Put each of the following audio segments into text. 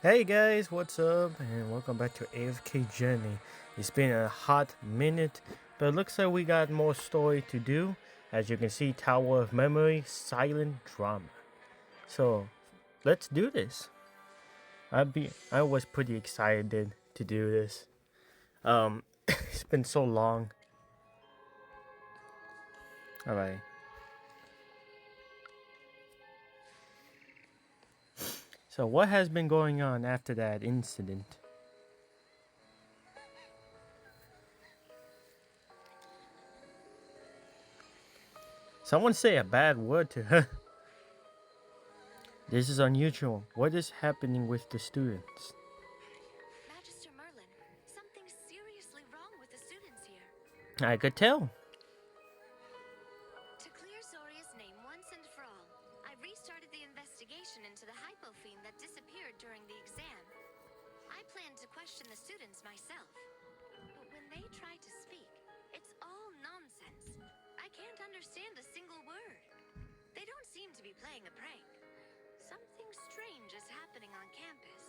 Hey guys, what's up? And welcome back to Afk Journey. It's been a hot minute, but it looks like we got more story to do. As you can see, Tower of Memory, silent drama. So let's do this. I was pretty excited to do this. It's been so long. All right. So what has been going on after that incident? Someone say a bad word to her. This is unusual. What is happening with the students? Magister Merlin, something's seriously wrong with the students here. I could tell. To clear Zoria's name once and for all, I restarted the investigation into the hypophene that disappeared during the exam. I planned to question the students myself. But when they try to speak, it's all nonsense. I can't understand a single word. They don't seem to be playing a prank. Something strange is happening on campus.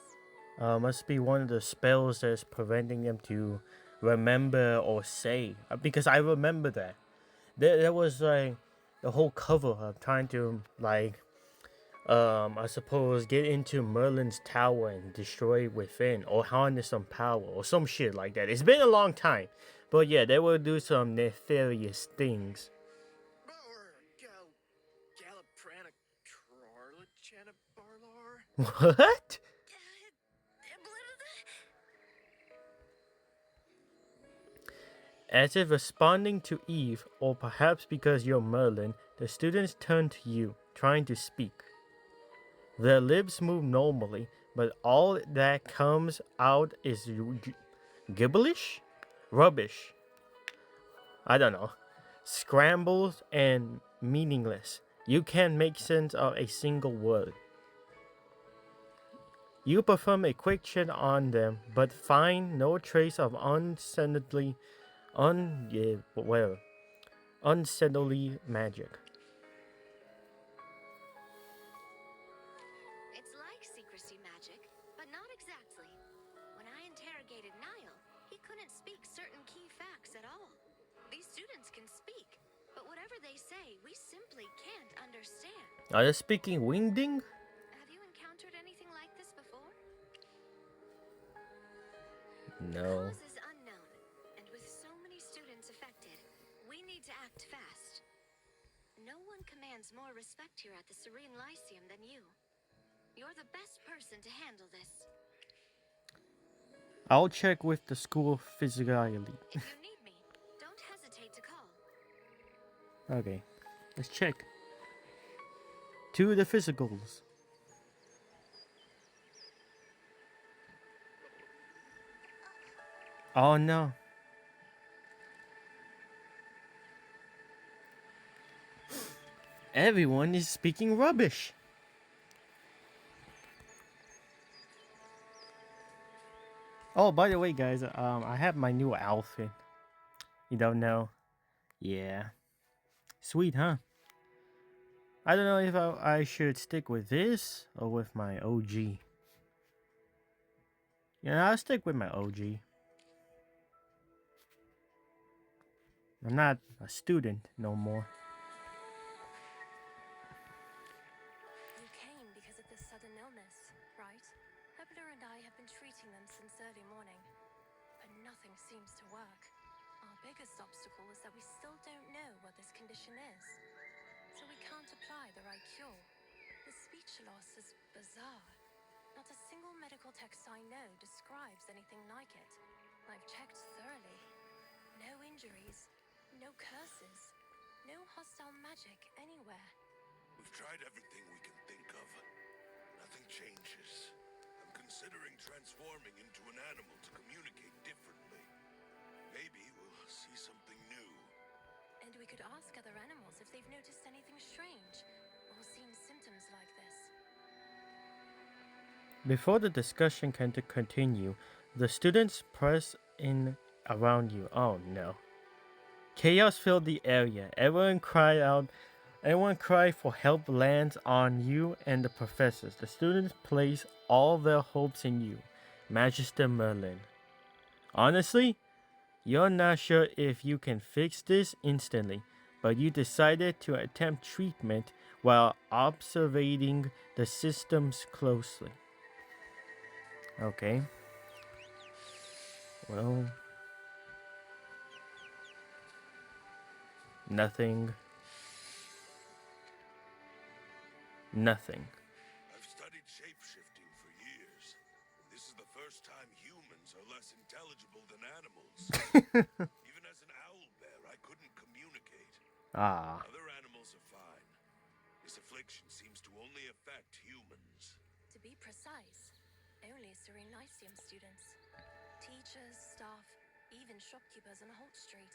Must be one of the spells that's preventing them to remember or say. Because I remember that. There was like the whole cover of trying to I suppose get into Merlin's tower and destroy it within or harness some power or some shit like that. It's been a long time. But yeah, they will do some nefarious things. What? As if responding to Eve, or perhaps because you're Merlin, the students turn to you, trying to speak. Their lips move normally, but all that comes out is gibberish? Rubbish. I don't know. Scrambled and meaningless. You can't make sense of a single word. You perform a quick check on them, but find no trace of unsettly magic. It's like secrecy magic, but not exactly. When I interrogated Niall, he couldn't speak certain key facts at all. These students can speak, but whatever they say, we simply can't understand. Are they speaking Wingding? Have you encountered anything like this before? The No. cause is unknown, and with so many students affected, we need to act fast. No one commands more respect here at the Serene Lyceum than you. You're the best person to handle this. I'll check with the school physically. If you need me, don't hesitate to call. Okay, let's check. To the physicals. Oh no. Everyone is speaking rubbish. Oh, by the way, guys, I have my new outfit. You don't know? Yeah. Sweet, huh? I don't know if I should stick with this or with my OG. Yeah, I'll stick with my OG. I'm not a student no more. You came because of this sudden illness, right? Hebler and I have been treating them since early morning, but nothing seems to work. Our biggest obstacle is that we still don't know what this condition is, so we can't apply the right cure. The speech loss is bizarre. Not a single medical text I know describes anything like it. I've checked thoroughly. No injuries, no curses, no hostile magic anywhere. We've tried everything we can think of. Nothing changes. I'm considering transforming into an animal to communicate differently. Maybe we'll see something new. And we could ask other animals if they've noticed anything strange or seen symptoms like this. Before the discussion can continue, the students press in around you. Oh no. Chaos filled the area. Everyone cried out Anyone cry for help lands on you and the professors. The students place all their hopes in you, Magister Merlin. Honestly, you're not sure if you can fix this instantly, but you decided to attempt treatment while observing the systems closely. Okay. Well, nothing. Nothing. I've studied shapeshifting for years. This is the first time humans are less intelligible than animals. Even as an owl bear, I couldn't communicate. Ah. Other animals are fine. This affliction seems to only affect humans. To be precise, only Sereniceum students. Teachers, staff, even shopkeepers on Holt Street.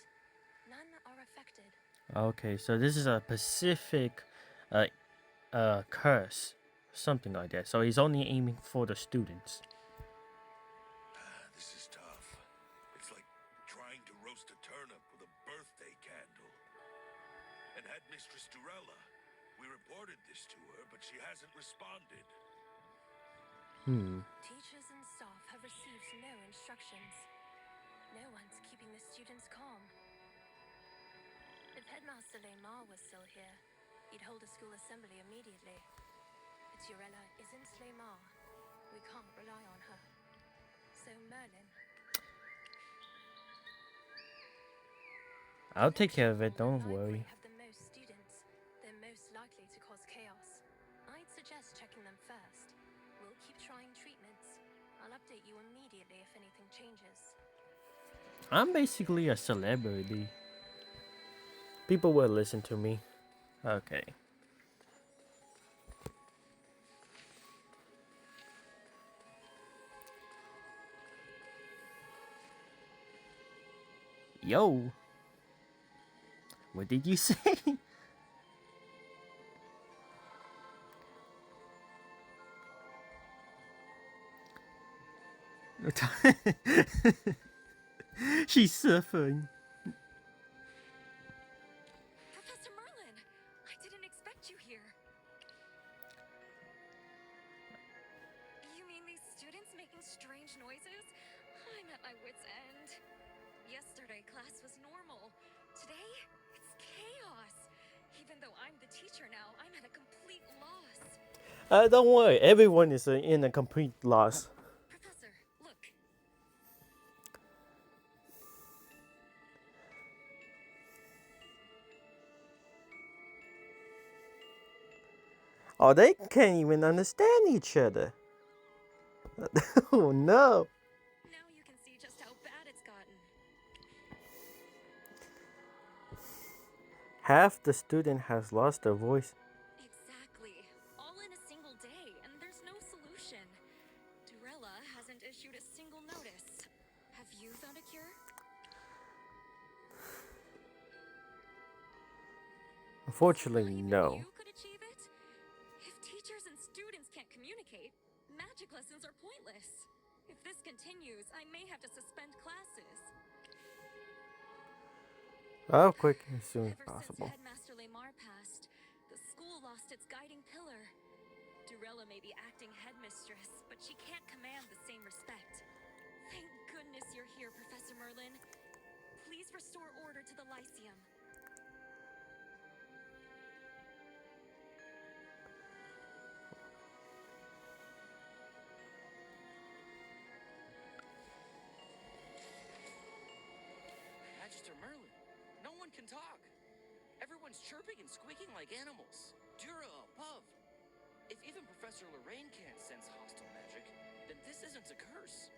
None are affected. Okay, so this is a Pacific curse. Something like that. So he's only aiming for the students. This is tough. It's like trying to roast a turnip with a birthday candle. And Headmistress Durella, we reported this to her, but she hasn't responded. Teachers and staff have received no instructions. No one's keeping the students calm. If Headmaster Lemar was still here, he'd hold a school assembly immediately. But Durella isn't Lemar. We can't rely on her. So Merlin. I'll take care of it, don't The worry. library have the most students. They're most likely to cause chaos. I'd suggest checking them first. We'll keep trying treatments. I'll update you immediately if anything changes. I'm basically a celebrity. People will listen to me. Okay. Yo. What did you say? She's suffering. Professor Merlin, I didn't expect you here. You mean these students making strange noises? I'm at my wit's end. Yesterday, class was normal. Today, it's chaos. Even though I'm the teacher now, I'm at a complete loss. Don't worry. Everyone is in a complete loss. Professor, look. Oh, they can't even understand each other. Oh no. Now you can see just how bad it's gotten. Half the student has lost their voice. Exactly. All in a single day, and there's no solution. Durella hasn't issued a single notice. Have you found a cure? Unfortunately, Not even no. You could achieve it? If teachers and students can't communicate, magic lessons are pointless. If this continues, I may have to suspend classes. I'll quit as soon as Ever possible. since Headmaster Lemar passed, the school lost its guiding pillar. Durella may be acting headmistress, but she can't command the same respect. Thank goodness you're here, Professor Merlin. Please restore order to the Lyceum. Magister Merlin, no one can talk. Everyone's chirping and squeaking like animals. Dura, Puv. If even Professor Lorraine can't sense hostile magic, then this isn't a curse.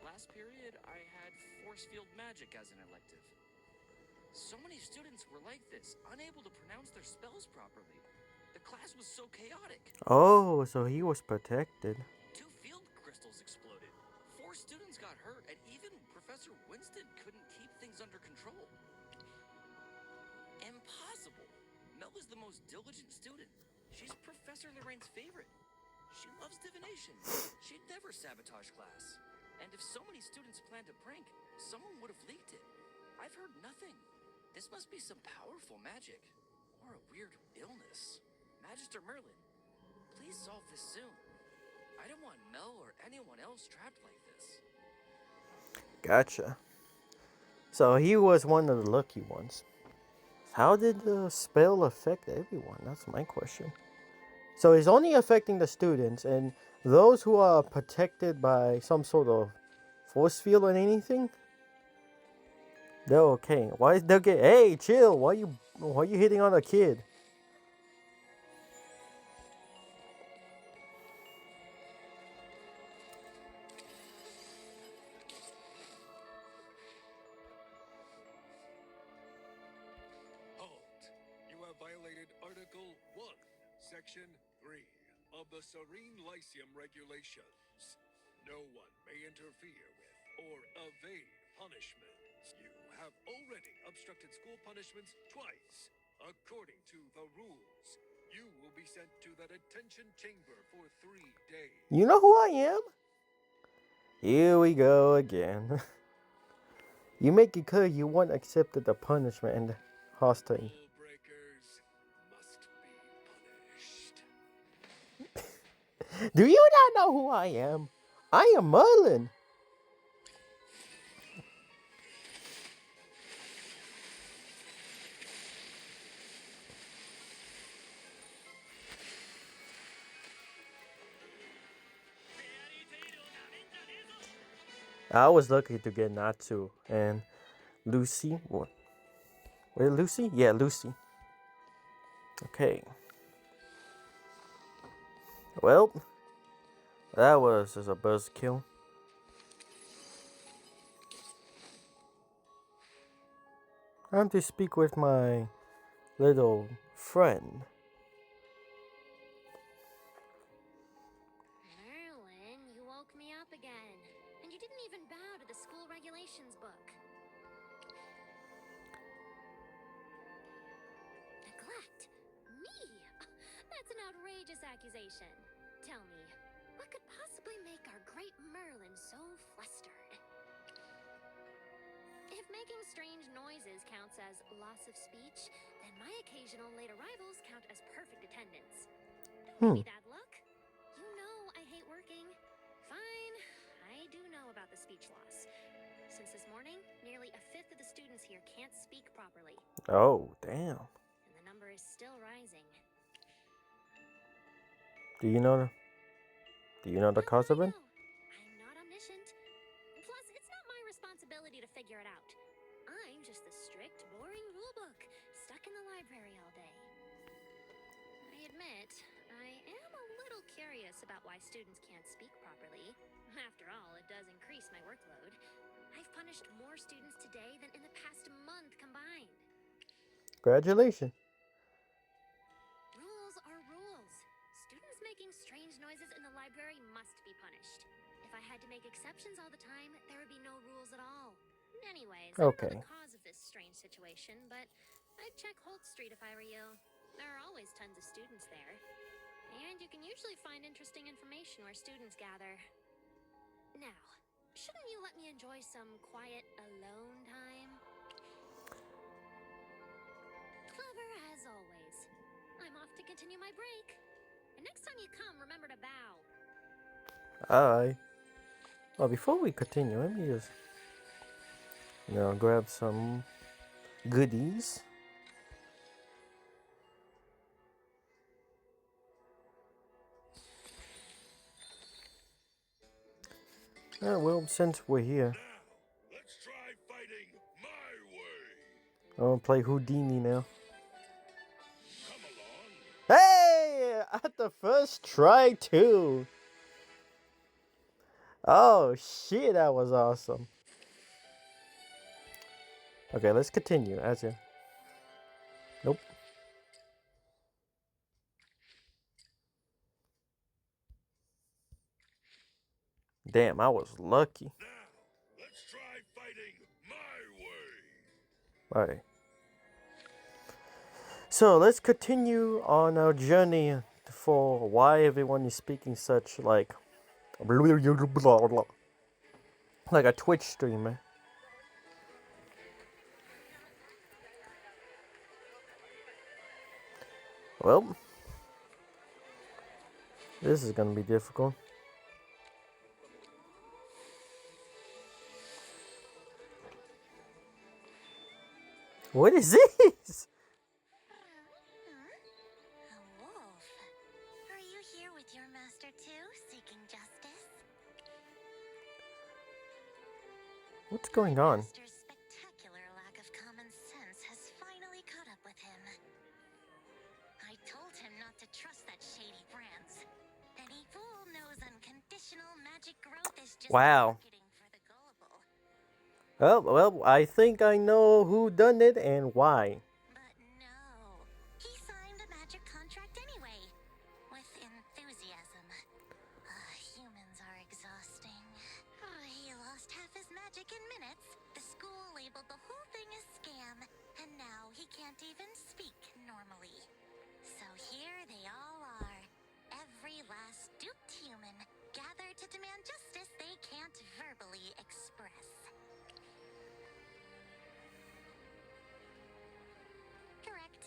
Last period, I had force field magic as an elective. So many students were like this, unable to pronounce their spells properly. The class was so chaotic. Oh, so he was protected. 2 field crystals exploded. 4 students got hurt, and even Professor Winston couldn't keep things under control. Impossible. Mel is the most diligent student. She's Professor Lorraine's favorite. She loves divination. She'd never sabotage class. And if so many students planned a prank, someone would have leaked it. I've heard nothing. This must be some powerful magic. Or a weird illness. Magister Merlin, please solve this soon. I don't want Mel or anyone else trapped like this. Gotcha. So he was one of the lucky ones. How did the spell affect everyone? That's my question. So it's only affecting the students and those who are protected by some sort of force field or anything. They're okay. Why is they get? Hey, chill. Why you hitting on a kid? Halt! You have violated Article 1, Section 3 of the Serene Lyceum Regulations. No one may interfere with or evade punishments. You have already obstructed school punishments twice. According to the rules, you will be sent to the detention chamber for 3 days. You know who I am? Here we go again. You make it clear you won't accept the punishment and hostile. Rule breakers must be punished. Do you not know who I am? I am Merlin. I was lucky to get Natsu and Lucy. What? Wait, Lucy? Yeah, Lucy. Okay. Well, that was just a buzzkill. Time to speak with my little friend. Merlin, you woke me up again. And you didn't even bow to the school regulations book. Neglect? Me? That's an outrageous accusation. Tell me, what could possibly make our great Merlin so flustered? If making strange noises counts as loss of speech, then my occasional late arrivals count as perfect attendance. Don't give me that look. You know I hate working. Fine, I do know about the speech loss. Since this morning, nearly a fifth of the students here can't speak properly. Oh, damn. And the number is still rising. Do you know the cause of it? No, I'm not omniscient. Plus, it's not my responsibility to figure it out. I'm just the strict, boring rulebook, stuck in the library all day. I admit, I am a little curious about why students can't speak properly. After all, it does increase my workload. I've punished more students today than in the past month combined. Congratulations. Rules are rules. Students making strange noises in the library must be punished. If I had to make exceptions all the time, there would be no rules at all. Anyways, I don't know the cause of this strange situation, but I'd check Holt Street if I were you. There are always tons of students there. And you can usually find interesting information where students gather. Now, shouldn't you let me enjoy some quiet, alone time? Clever as always. I'm off to continue my break. And next time you come, remember to bow. Alright. Well, before we continue, let me just, grab some goodies. Well, since we're here, Now, let's try fighting my way. I'm gonna play Houdini now. Come along. Hey! At the first try, too! Oh, shit, that was awesome. Okay, let's continue. As in. Nope. Damn, I was lucky. Now, let's try fighting my way. Alright. So, let's continue on our journey for why everyone is speaking such, like, blah, blah, blah, blah. Like a Twitch streamer. Well, this is gonna be difficult. What is this? A wolf. Are you here with your master too, seeking justice? What's going on? Master's spectacular lack of common sense has finally caught up with him. I told him not to trust that shady Franz. Any fool knows unconditional magic growth is just Wow. marketing for the gullible. Well, I think I know who done it and why. But no, he signed a magic contract anyway, with enthusiasm. Humans are exhausting. He lost half his magic in minutes. The school labeled the whole thing a scam, and now he can't even speak normally. So here they all are, every last duped human, gathered to demand justice they can't verbally express. Correct.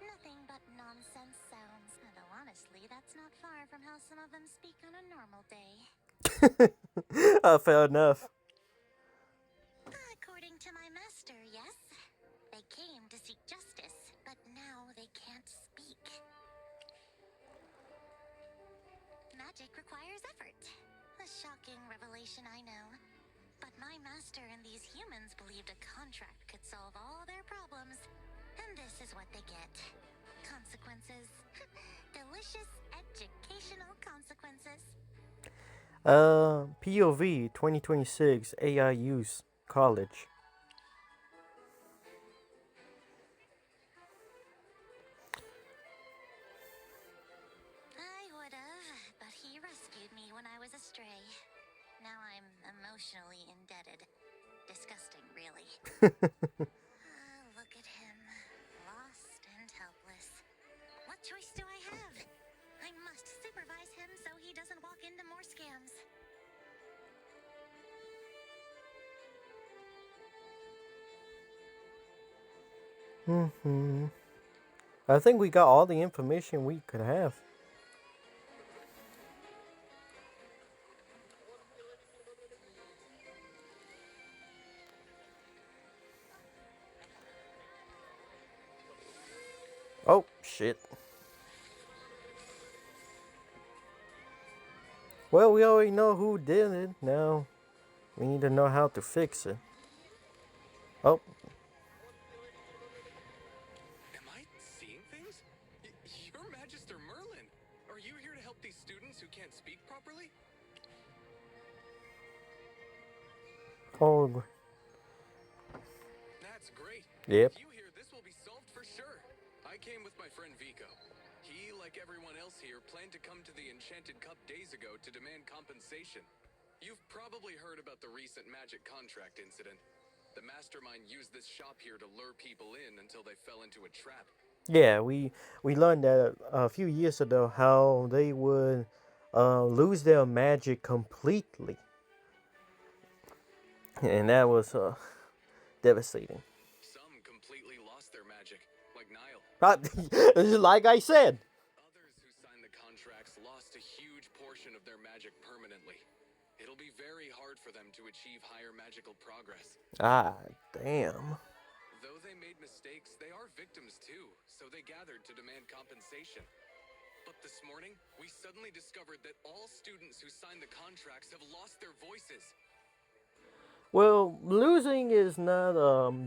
Nothing but nonsense sounds. Though honestly, that's not far from how some of them speak on a normal day. Fair enough. According to my master, yes. They came to seek justice, but now they can't speak. Magic requires effort. A shocking revelation, I know. But my master and these humans believed a contract could solve all their problems. And this is what they get. Consequences. Delicious educational consequences. POV 2026 AI use college. I would've, but he rescued me when I was astray. Now I'm emotionally indebted. Disgusting, really. Look at him. Lost and helpless. What choice do I have? I must supervise him so he doesn't walk into more scams. I think we got all the information we could have. Oh, shit. Well, we already know who did it. Now, we need to know how to fix it. Oh, Am I seeing things? You're Magister Merlin. Are you here to help these students who can't speak properly? oh, That's great. yep. If you hear, this will be solved for sure. I came with my friend Vico. He, like everyone else here, planned to come to the Enchanted Cup days ago to demand compensation. You've probably heard about the recent magic contract incident. The mastermind used this shop here to lure people in until they fell into a trap. Yeah, we learned that a few years ago how they would lose their magic completely, and that was devastating. Some completely lost their magic, like Niall. Like I said. Others who signed the contracts lost a huge portion of their magic permanently. It'll be very hard for them to achieve higher magical progress. Ah, damn. Though they made mistakes, they are victims too, so they gathered to demand compensation. But this morning, we suddenly discovered that all students who signed the contracts have lost their voices. Well, losing is not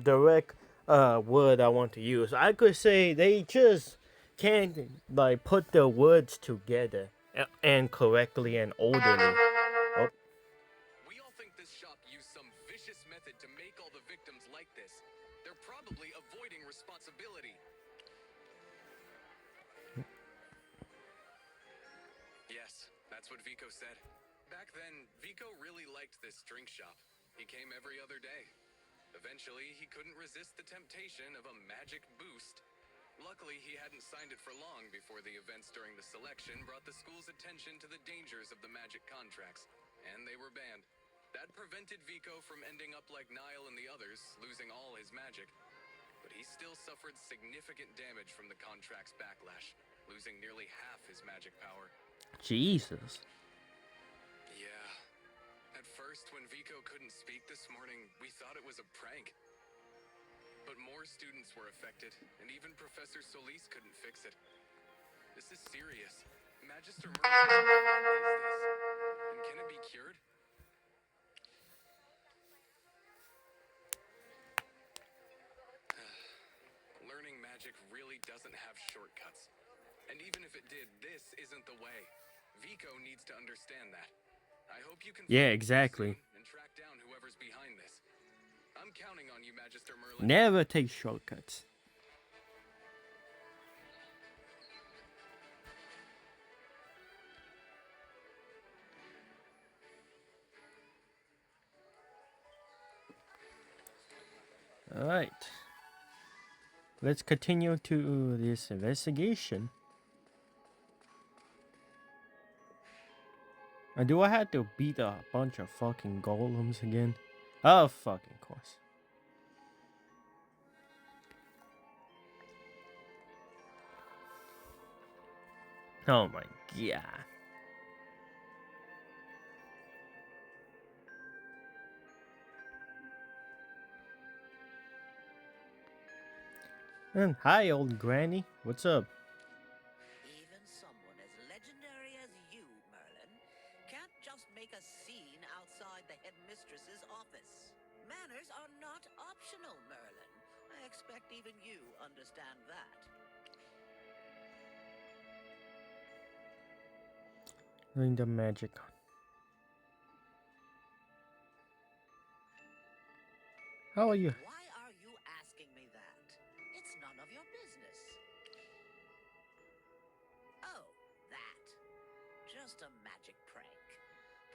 direct word I want to use. I could say they just can't like put the words together and correctly and orderly. Oh, We all think this shop used some vicious method to make all the victims like this. They're probably avoiding responsibility. Yes, that's what Vico said. Back then, Vico really liked this drink shop. He came every other day. Eventually, he couldn't resist the temptation of a magic boost. Luckily, he hadn't signed it for long before the events during the selection brought the school's attention to the dangers of the magic contracts, and they were banned. That prevented Vico from ending up like Nile and the others, losing all his magic. But he still suffered significant damage from the contract's backlash, losing nearly half his magic power. Jesus. Yeah. At first, when Vico couldn't speak this morning, we thought it was a prank. But more students were affected, and even Professor Solis couldn't fix it. This is serious. Magister Merlin, what is this? And can it be cured? Learning magic really doesn't have shortcuts. And even if it did, this isn't the way. Vico needs to understand that. I hope you can Yeah, find exactly. soon and track down whoever's behind this. I'm counting on you, Magister Merlin. Never take shortcuts. Alright. Let's continue to this investigation. And do I have to beat a bunch of fucking golems again? Oh, fucking course. Oh my god. And hi, old granny. What's up? Even someone as legendary as you, Merlin, can't just make a scene outside the headmistress's office. Manners are not optional, Merlin. I expect even you understand that. Doing the magic. How are you? Why are you asking me that? It's none of your business. Oh, that. Just a magic prank.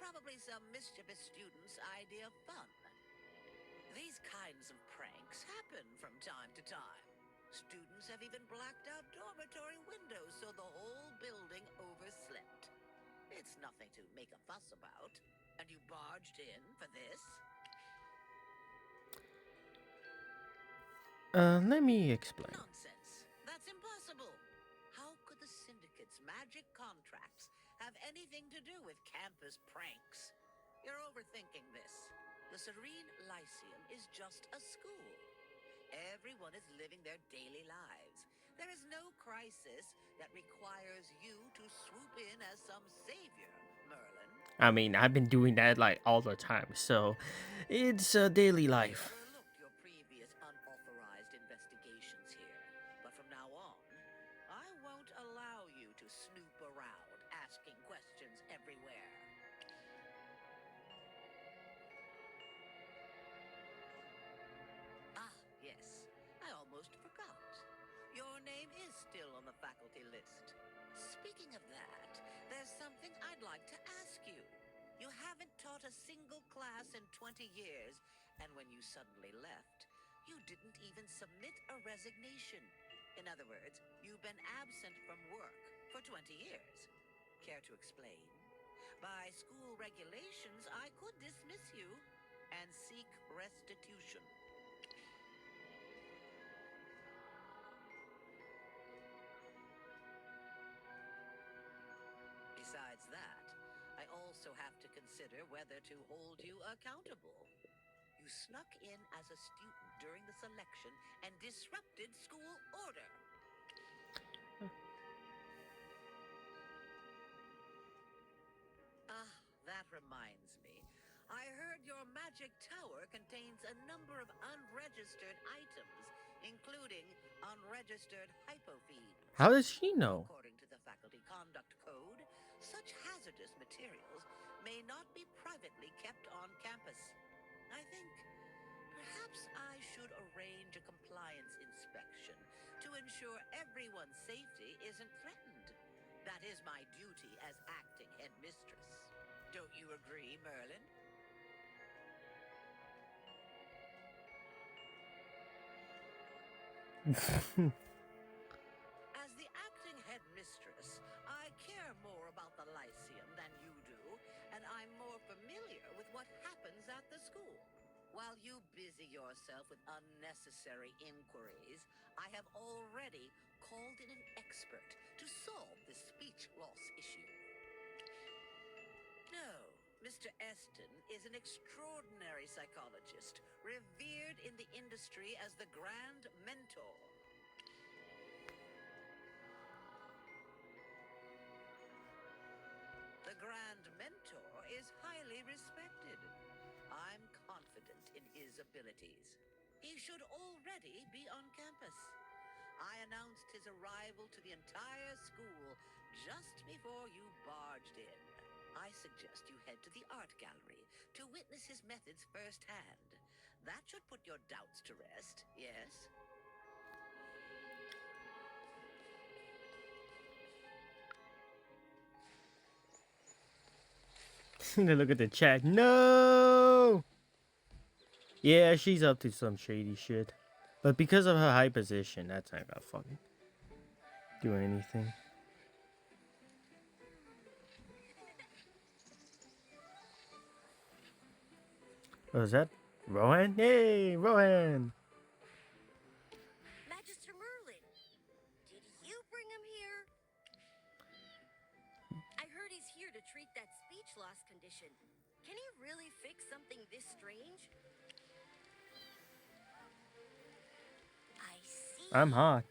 Probably some mischievous student's idea of fun. These kinds of pranks happen from time to time. Students have even blacked out dormitory windows so the whole building overslept. It's nothing to make a fuss about. And you barged in for this? Let me explain. Nonsense. That's impossible. How could the Syndicate's magic contracts have anything to do with campus pranks? You're overthinking this. The Serene Lyceum is just a school. Everyone is living their daily lives. There is no crisis that requires you to swoop in as some savior, Merlin. I mean, I've been doing that like all the time, so it's a daily life. Overlooked your previous unauthorized investigations here, but from now on, I won't allow you to snoop around asking questions everywhere. Ah, yes, I almost forgot. Your name is still on the faculty list. Speaking of that, there's something I'd like to ask you. You haven't taught a single class in 20 years, and when you suddenly left, you didn't even submit a resignation. In other words, you've been absent from work for 20 years. Care to explain? By school regulations, I could dismiss you and seek restitution. Besides that, I also have to consider whether to hold you accountable. You snuck in as a student during the selection and disrupted school order. Ah, that reminds me. I heard your magic tower contains a number of unregistered items, including unregistered hypophenes. How does she know? According to the Faculty Conduct Code, such hazardous materials may not be privately kept on campus. I think perhaps I should arrange a compliance inspection to ensure everyone's safety isn't threatened. That is my duty as acting headmistress. Don't you agree, Merlin? As the acting headmistress, I care more about the Lyceum than you do, and I'm more familiar with what happens While you busy yourself with unnecessary inquiries, I have already called in an expert to solve the speech loss issue. No, Mr. Eston is an extraordinary psychologist, revered in the industry as the Grand Mentor. The Grand Mentor is highly respected. I'm confident in his abilities. He should already be on campus. I announced his arrival to the entire school just before you barged in. I suggest you head to the art gallery to witness his methods firsthand. That should put your doubts to rest, yes? Look at the chat. No! Yeah, she's up to some shady shit. But because of her high position, that's not gonna fucking do anything. Oh, is that Rohan? Hey, Rohan! Magister Merlin, did you bring him here? I heard he's here to treat that speech loss condition. Can he really fix something this strange? I see. I'm hot.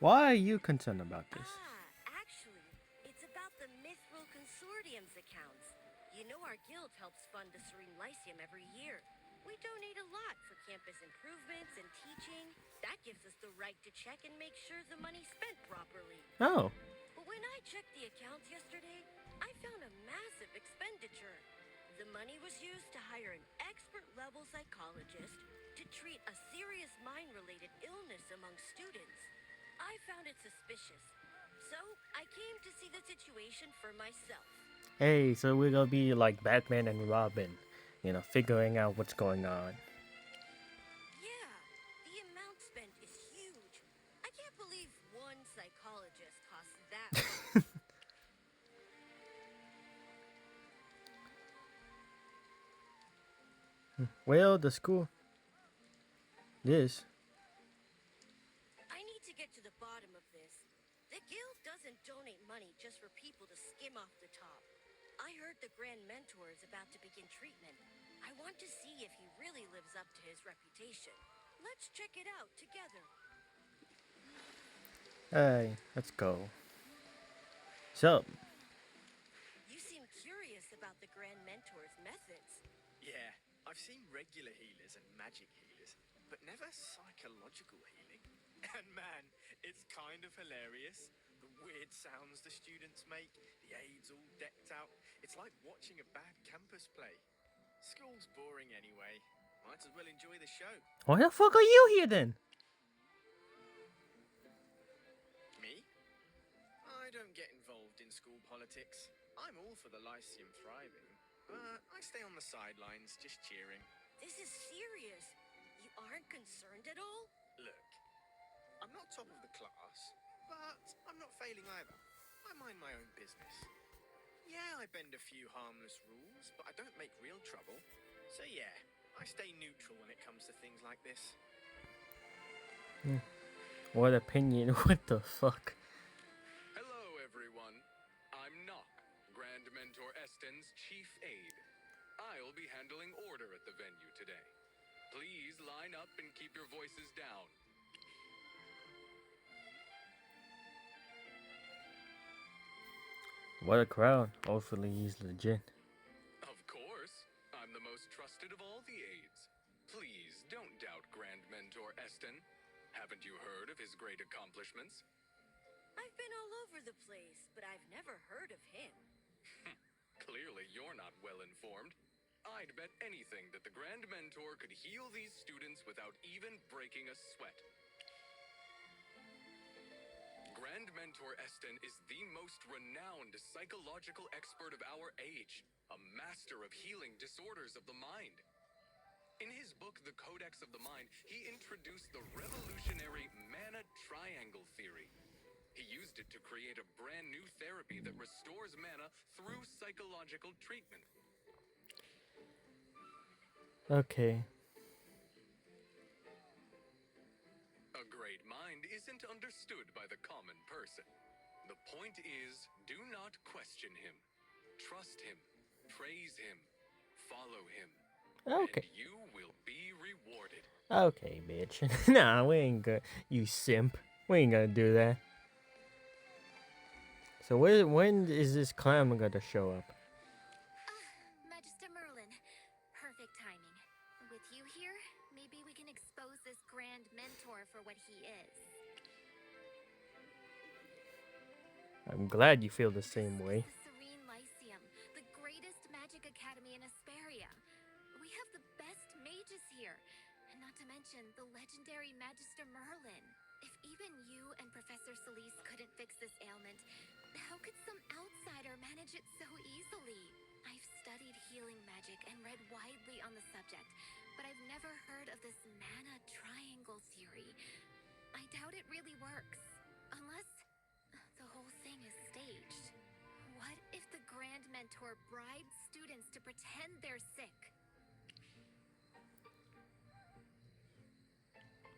Why are you concerned about this? Actually, it's about the Mithril Consortium's accounts. You know our guild helps fund the Serene Lyceum every year. We donate a lot for campus improvements and teaching. That gives us the right to check and make sure the money's spent properly. Oh. But when I checked the accounts yesterday, I found a massive expenditure. The money was used to hire an expert-level psychologist to treat a serious mind-related illness among students. I found it suspicious, so I came to see the situation for myself. Hey, so we're gonna be like Batman and Robin, you know, figuring out what's going on. Yeah, the amount spent is huge. I can't believe one psychologist costs that much. Well, the school. This. I need to get to the bottom of this. The guild doesn't donate money just for people to skim off the top. I heard the Grand Mentor is about to begin treatment. I want to see if he really lives up to his reputation. Let's check it out together. Hey, let's go. So, You seem curious about the Grand Mentor's methods. Yeah, I've seen regular healers and magic healers, but never psychological healing. And man, it's kind of hilarious. The weird sounds the students make, the aides all decked out. It's like watching a bad campus play. School's boring anyway. Might as well enjoy the show. why the fuck are you here then? Me? I don't get involved in school politics. I'm all for the Lyceum thriving, but I stay on the sidelines just cheering. This is serious. You aren't concerned at all? Look, I'm not top of the class, but I'm not failing either. I mind my own business. Yeah, I bend a few harmless rules, but I don't make real trouble. So yeah, I stay neutral when it comes to things like this. What opinion? What the fuck? Hello, everyone. I'm Nock, Grand Mentor Eston's chief aide. I'll be handling order at the venue today. Please line up and keep your voices down. What a crowd. Hopefully he's legit. Of course, I'm the most trusted of all the aides. Please don't doubt Grand Mentor Eston. Haven't you heard of his great accomplishments? I've been all over the place, but I've never heard of him. Clearly you're not well informed. I'd bet anything that the Grand Mentor could heal these students without even breaking a sweat. Grand Mentor Eston is the most renowned psychological expert of our age, a master of healing disorders of the mind. In his book, The Codex of the Mind, he introduced the revolutionary mana triangle theory. He used it to create a brand new therapy that restores mana through psychological treatment. Okay. A great mind isn't understood by the common person. The point is, do not question him. Trust him. Praise him. Follow him. Okay. And you will be rewarded. Okay, bitch. Nah, we ain't gonna. You simp. We ain't gonna do that. So when is this clown gonna show up? Magister Merlin. Perfect timing. With you here, maybe we can expose this grand mentor for what he is. I'm glad you feel the same way. The Serene Lyceum, the greatest magic academy in Asperia. We have the best mages here, and not to mention the legendary Magister Merlin. If even you and Professor Solis couldn't fix this ailment, how could some outsider manage it so easily? I've studied healing magic and read widely on the subject, but I've never heard of this mana triangle theory. I doubt it really works, unless the whole thing is staged. What if the Grand Mentor bribes students to pretend they're sick?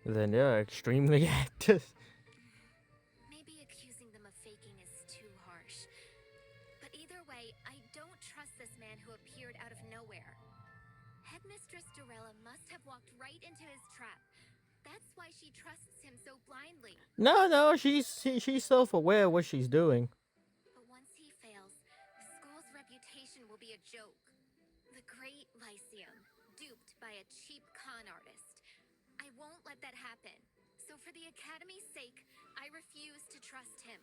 Then they're extremely active. Maybe accusing them of faking is too harsh. But either way, I don't trust this man who appeared out of nowhere. Headmistress Durella must have walked right into his trap. That's why she trusts him so blindly. No, she's self-aware of what she's doing. But once he fails, the school's reputation will be a joke. The Great Lyceum, duped by a cheap con artist. I won't let that happen. So for the Academy's sake, I refuse to trust him.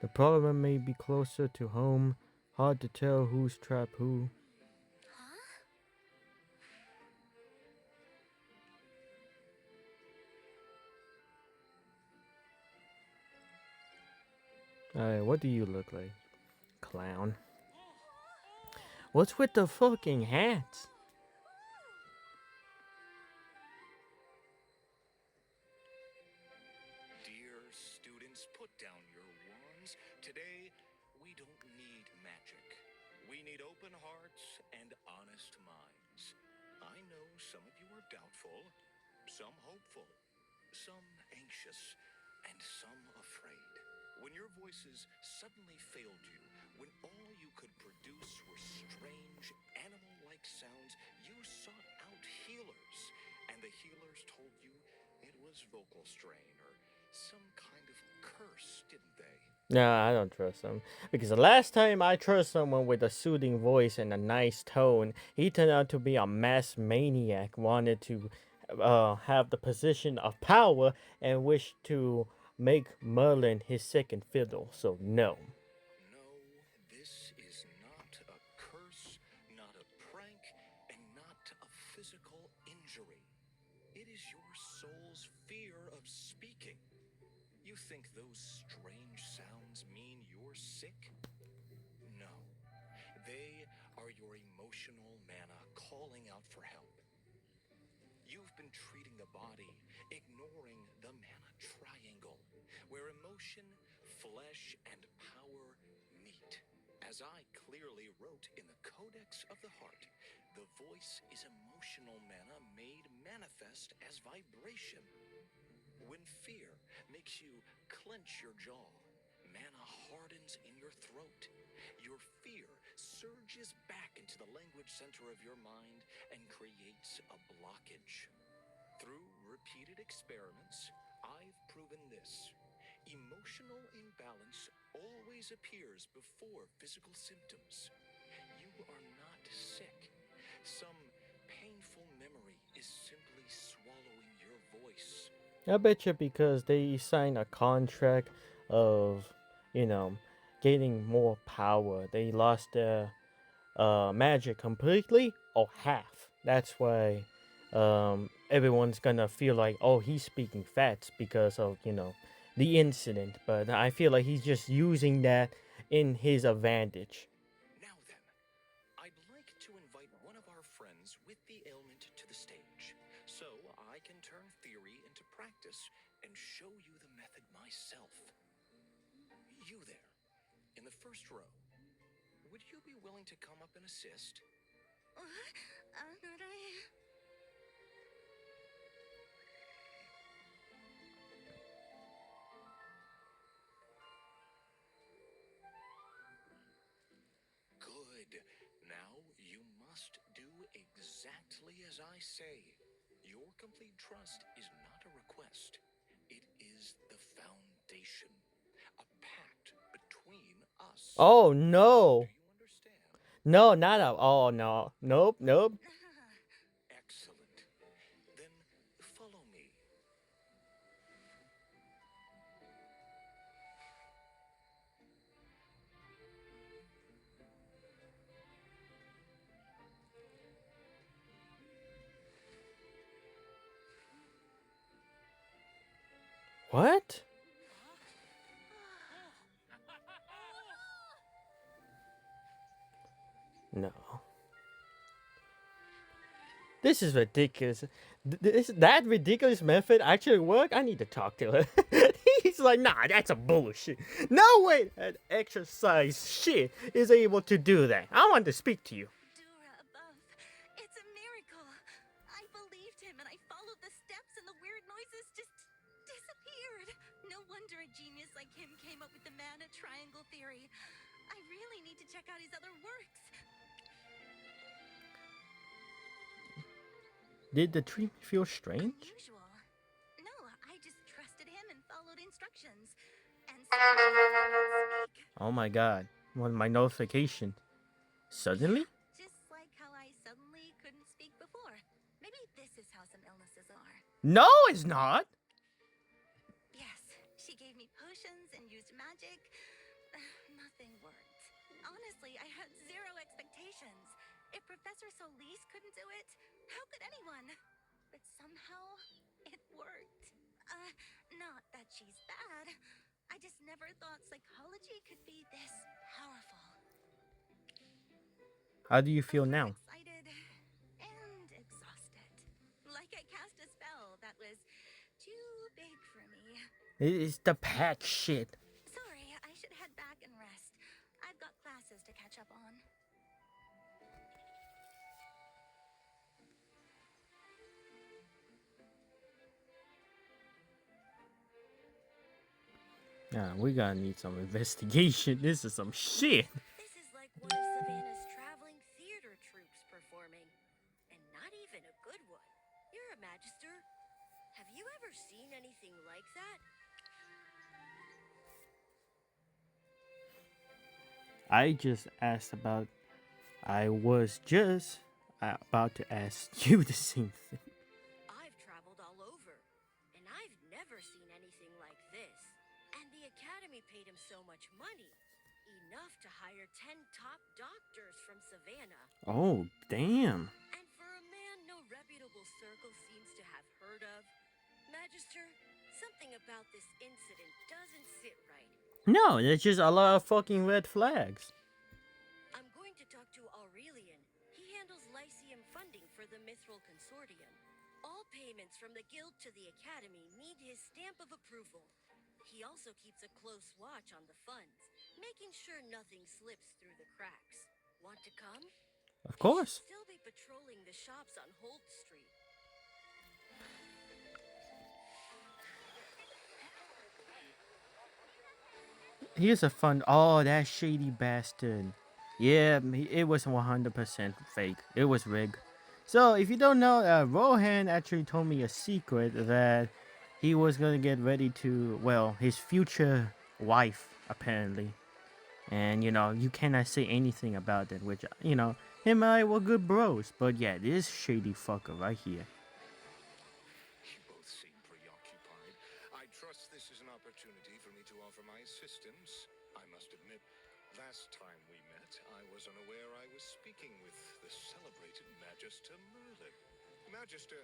The problem may be closer to home. Hard to tell who's trapped who. Alright, what do you look like? Clown. What's with the fucking hats? Dear students, put down your wands. Today, we don't need magic. We need open hearts and honest minds. I know some of you are doubtful, some hopeful, some anxious, and some afraid. When your voices suddenly failed you, when all you could produce were strange, animal-like sounds, you sought out healers, and the healers told you it was vocal strain or some kind of curse, didn't they? No, I don't trust him. Because the last time I trust someone with a soothing voice and a nice tone, he turned out to be a mass maniac, wanted to have the position of power and wished to make Merlin his second fiddle. So no. No, this is not a curse, not a prank, and not a physical injury. It is your soul's fear of speaking. You think those strange sounds mean you're sick? No. They are your emotional mana calling out for help. You've been treating the body, ignoring the mana triangle, where emotion, flesh, and power meet. As I clearly wrote in the Codex of the Heart, the voice is emotional mana made manifest as vibration. When fear makes you clench your jaw, mana hardens in your throat. Your fear surges back into the language center of your mind and creates a blockage. Through repeated experiments, I've proven this. Emotional imbalance always appears before physical symptoms. You are not sick. Some painful memory is simply swallowing your voice. I bet you because they signed a contract of, getting more power. They lost their magic completely or half. That's why everyone's gonna feel like, oh, he's speaking facts because of, the incident. But I feel like he's just using that in his advantage. Now then, I'd like to invite one of our friends with the ailment to the stage, so I can turn theory into practice and show you the method myself. You there, in the first row. Would you be willing to come up and assist? Good. Now you must do exactly as I say. Your complete trust is not a request. It is the foundation. A pact between us. Oh no. Do you understand? No, not at all. No. Nope, nope. Excellent. Then follow me. What? No. This is ridiculous. That ridiculous method actually work? I need to talk to her. He's like, nah, that's a bullshit. No way that exercise shit is able to do that. I want to speak to you. Dura above. It's a miracle. I believed him and I followed the steps and the weird noises just disappeared. No wonder a genius like him came up with the mana triangle theory. I really need to check out his other works. Did the tree feel strange? Unusual. No, I just trusted him and followed instructions. And suddenly I could speak. Oh my god. One of my notifications. Suddenly? Just like how I suddenly couldn't speak before. Maybe this is how some illnesses are. No, it's not. Yes, she gave me potions and used magic. Nothing worked. Honestly, I had zero expectations. If Professor Solis couldn't do it, how could anyone? But somehow, it worked. Not that she's bad. I just never thought psychology could be this powerful. How do you feel I was now? excited and exhausted. Like I cast a spell that was too big for me. It's the pack shit. Sorry, I should head back and rest. I've got classes to catch up on. Yeah, we gotta need some investigation. This is some shit. This is like one of Savannah's traveling theater troupes performing. And not even a good one. You're a magister. Have you ever seen anything like that? I just asked about. I was just about to ask you the same thing. I've traveled all over, and I've never seen anything like this. And the Academy paid him so much money. Enough to hire 10 top doctors from Savannah. Oh, damn. And for a man no reputable circle seems to have heard of, Magister, something about this incident doesn't sit right. No, there's just a lot of fucking red flags. I'm going to talk to Aurelian. He handles Lyceum funding for the Mithril Consortium. All payments from the Guild to the Academy need his stamp of approval. He also keeps a close watch on the funds, making sure nothing slips through the cracks. Want to come? Of course. He should still be patrolling the shops on Holt Street. Here's a fun. Oh, that shady bastard. Yeah, it was 100% fake. It was rigged. So, if you don't know, Rohan actually told me a secret that he was gonna get ready to, well, his future wife, apparently. And, you know, you cannot say anything about it, which, you know, him and I were good bros. But yeah, this shady fucker right here. You both seem preoccupied. I trust this is an opportunity for me to offer my assistance. I must admit, last time we met, I was unaware I was speaking with the celebrated Magister Merlin. Magister,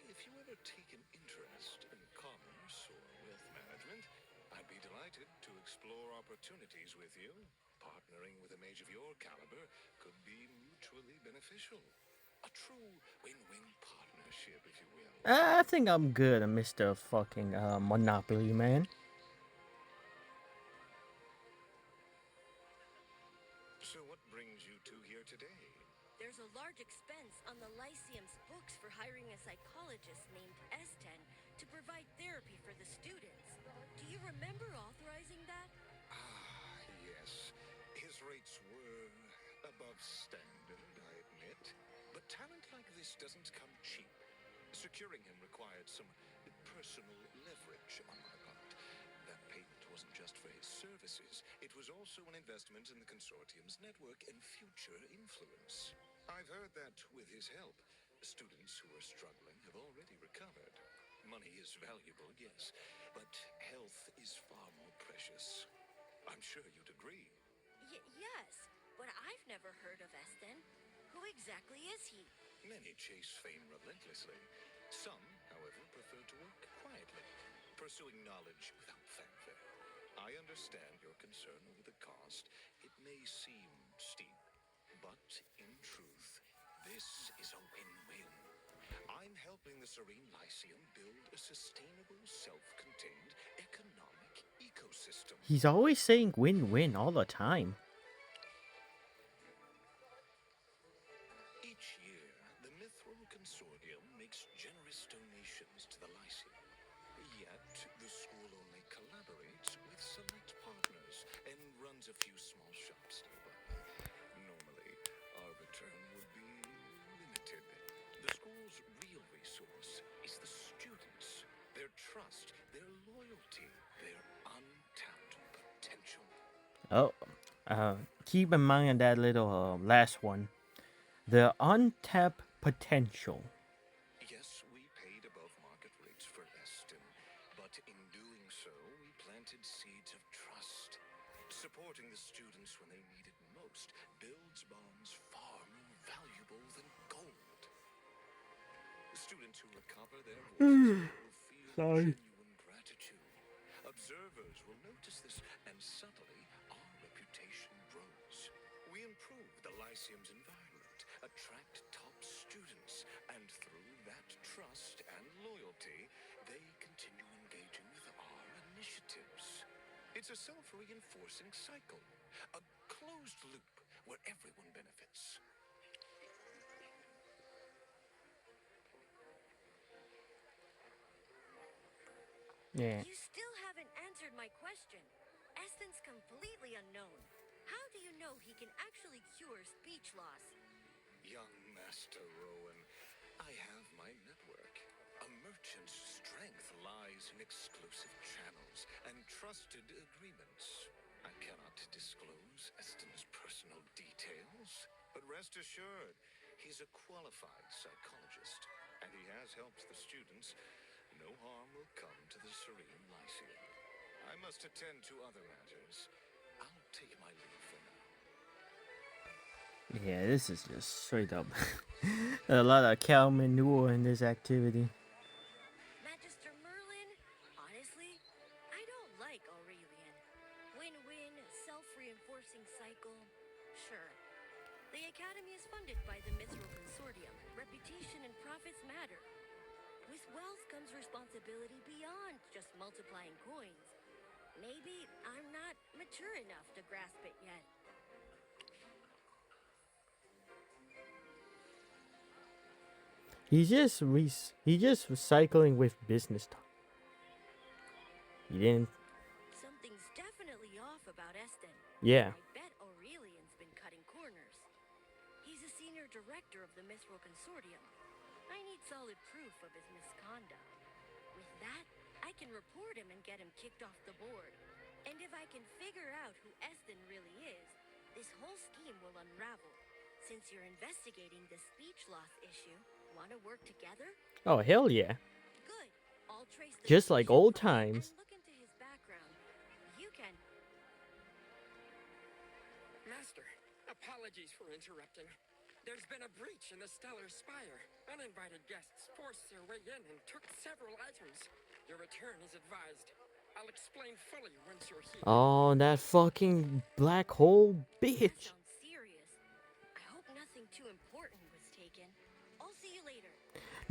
if you ever take an interest in commerce or wealth management, I'd be delighted to explore opportunities with you. Partnering with a mage of your caliber could be mutually beneficial. A true win-win partnership, if you will. I think I'm good, Mr. fucking Monopoly man. there's a large expense on the Lyceum's books for hiring a psychologist named Esten to provide therapy for the students. Do you remember authorizing that? Ah, yes. His rates were above standard, I admit. But talent like this doesn't come cheap. Securing him required some personal leverage on my part. That payment wasn't just for his services, it was also an investment in the consortium's network and future influence. I've heard that with his help, students who are struggling have already recovered. Money is valuable, yes, but health is far more precious. I'm sure you'd agree. Yes, but I've never heard of Esten. Who exactly is he? Many chase fame relentlessly. Some, however, prefer to work quietly, pursuing knowledge without fanfare. I understand your concern over the cost. It may seem steep, but in truth, this is a win-win. I'm helping the Serene Lyceum build a sustainable, self-contained economic ecosystem. He's always saying win-win all the time. Each year, the Mithril Consortium makes generous donations to the Lyceum. Yet, the school only collaborates with select partners and runs a few small shops nearby. Normally, our return would be limited. The school's real resource is the students, their trust, their loyalty, their untapped potential. Oh, keep in mind that little last one. The untapped potential. Yes, we paid above market rates for Eston, but in doing so, we planted seeds of trust. Supporting the students when they need it most builds bonds far more valuable than gold. The students who recover their voices will feel Sorry. genuine gratitude. Observers will notice this, and subtly, our reputation grows. We improve the Lyceum's environment, attract top students, and through that trust and loyalty, they continue engaging with our initiatives. It's a self-reinforcing cycle, a closed loop where everyone benefits. Yeah. You still haven't answered my question. Esten's completely unknown. How do you know he can actually cure speech loss? Young Master Rowan, I have my network. A merchant's strength lies in exclusive channels and trusted agreements. I cannot disclose Eston's personal details, but rest assured, he's a qualified psychologist, and he has helped the students. No harm will come to the Serene Lyceum. I must attend to other matters. I'll take my leave for now. Yeah, this is just straight up a lot of cow manure in this activity. Magister Merlin, honestly, I don't like Aurelian. Win-win, self-reinforcing cycle, sure. The Academy is funded by the Mithril Consortium. Reputation and profits matter. With wealth comes responsibility beyond just multiplying coins. Maybe I'm not mature enough to grasp it yet. He's just recycling with business talk. He didn't. Something's definitely off about Esten. Yeah. I bet Aurelian's been cutting corners. He's a senior director of the Mithril Consortium. I need solid proof of his misconduct. With that, I can report him and get him kicked off the board. And if I can figure out who Esten really is, this whole scheme will unravel. Since you're investigating the speech loss issue, want to work together? Oh, hell yeah. Good. I'll trace the Just like connection old from it times. and look into his background. You can. Master, apologies for interrupting. There's been a breach in the Stellar Spire. Uninvited guests forced their way in and took several items. Your return is advised. I'll explain fully once you're here. Oh, that fucking black hole That bitch. sounds serious. I hope nothing too important was taken. I'll see you later.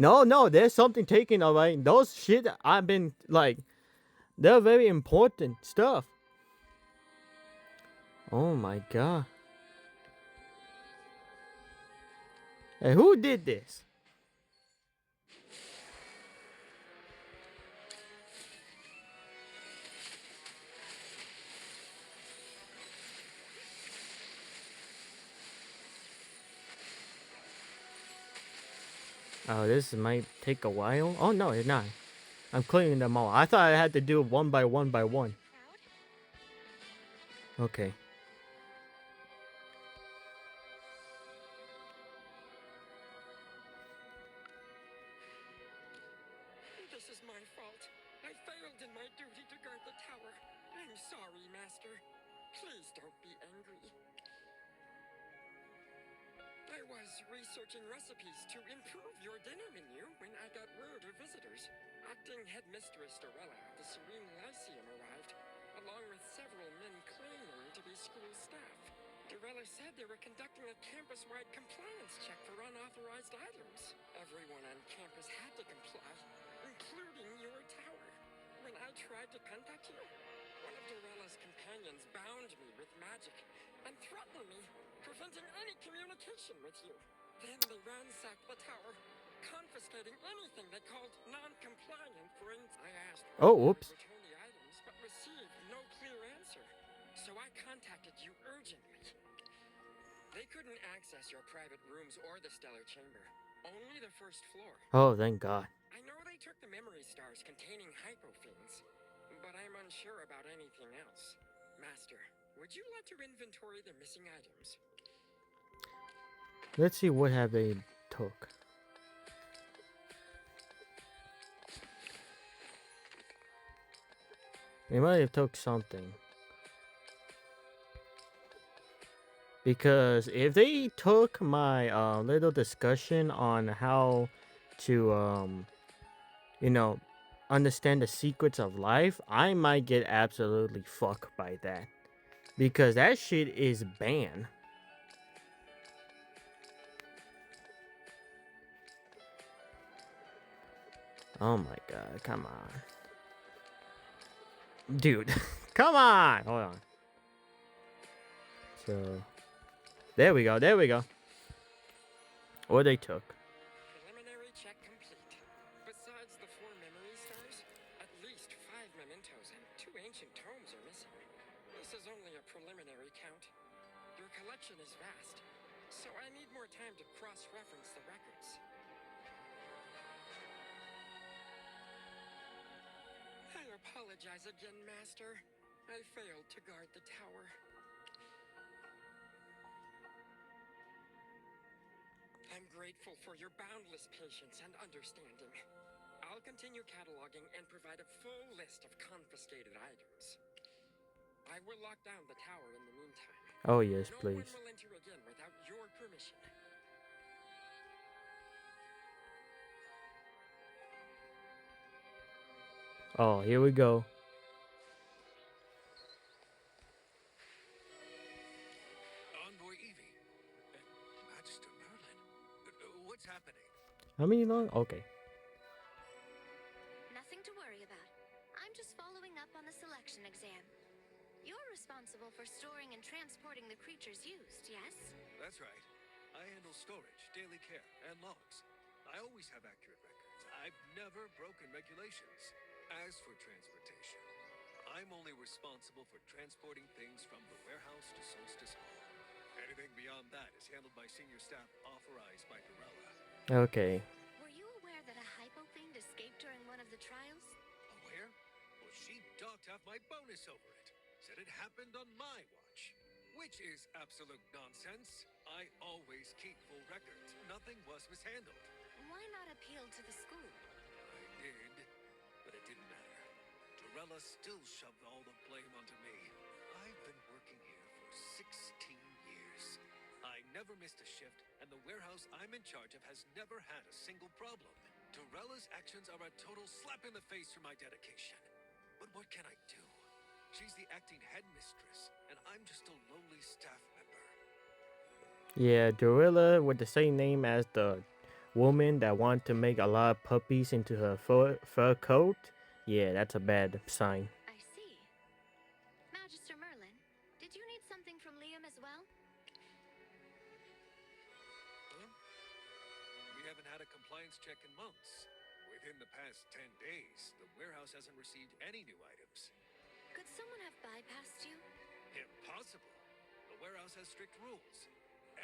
No, there's something taken, alright. Those shit I've been like, they're very important stuff. Oh my god. And who did this? Oh, this might take a while. Oh no, it's not. I'm cleaning them all. I thought I had to do it one by one by one. Okay. This is my fault. I failed in my duty to guard the tower. I'm sorry, Master. Please don't be angry. I was researching recipes to improve your dinner menu when I got word of visitors. Acting Headmistress Dorella of the Serene Lyceum arrived, along with several men claiming to be school staff. Dorella said they were conducting a campus-wide compliance check for unauthorized items. Everyone on campus had to comply, including your tower. When I tried to contact you, one of Dorella's companions bound me with magic and threatened me, preventing any communication with you. Then they ransacked the tower, confiscating anything they called non-compliant. I asked Oh, why whoops. they would return the items, but received no clear answer. So I contacted you urgently. They couldn't access your private rooms or the stellar chamber, only the first floor. Oh, thank God. I know they took the memory stars containing hypofiends, but I'm unsure about anything else. Master, would you like to inventory the missing items? Let's see what have they took. They might have took something. Because if they took my little discussion on how to you know, understand the secrets of life, I might get absolutely fucked by that. Because that shit is banned. Oh my God, come on. Dude, come on! Hold on. So, there we go, there we go. What they took. Preliminary check complete. Besides the 4 memory stars, at least 5 mementos and 2 ancient tomes are missing. This is only a preliminary count. Your collection is vast, so I need more time to cross-reference the records. I apologize again, Master. I failed to guard the tower. I'm grateful for your boundless patience and understanding. I'll continue cataloging and provide a full list of confiscated items. I will lock down the tower in the meantime. Oh yes, No please. one will enter again without your permission. Oh, here we go. Envoy Evie. Magister Merlin. What's happening? How many long? Okay. Nothing to worry about. I'm just following up on the selection exam. You're responsible for storing and transporting the creatures used, yes? That's right. I handle storage, daily care, and logs. I always have accurate records. I've never broken regulations. As for transportation, I'm only responsible for transporting things from the warehouse to Solstice Hall. Anything beyond that is handled by senior staff authorized by Dorella. Okay. Were you aware that a hypofiend escaped during one of the trials? Aware? Well, she docked half my bonus over it. Said it happened on my watch. Which is absolute nonsense. I always keep full records. Nothing was mishandled. Why not appeal to the school? I did, but it didn't matter. Dorella still shoved all the blame onto me. I've been working here for 16 years. I never missed a shift, and the warehouse I'm in charge of has never had a single problem. Dorella's actions are a total slap in the face for my dedication. But what can I do? She's the acting headmistress, and I'm just a lowly staff member. Yeah, Gorilla with the same name as the woman that wanted to make a lot of puppies into her fur coat. Yeah, that's a bad sign. I see. Magister Merlin, did you need something from Liam as well? Huh? haven't had a compliance check in months. Within the past 10 days, the warehouse hasn't received any new items. Could someone have bypassed you? Impossible. The warehouse has strict rules.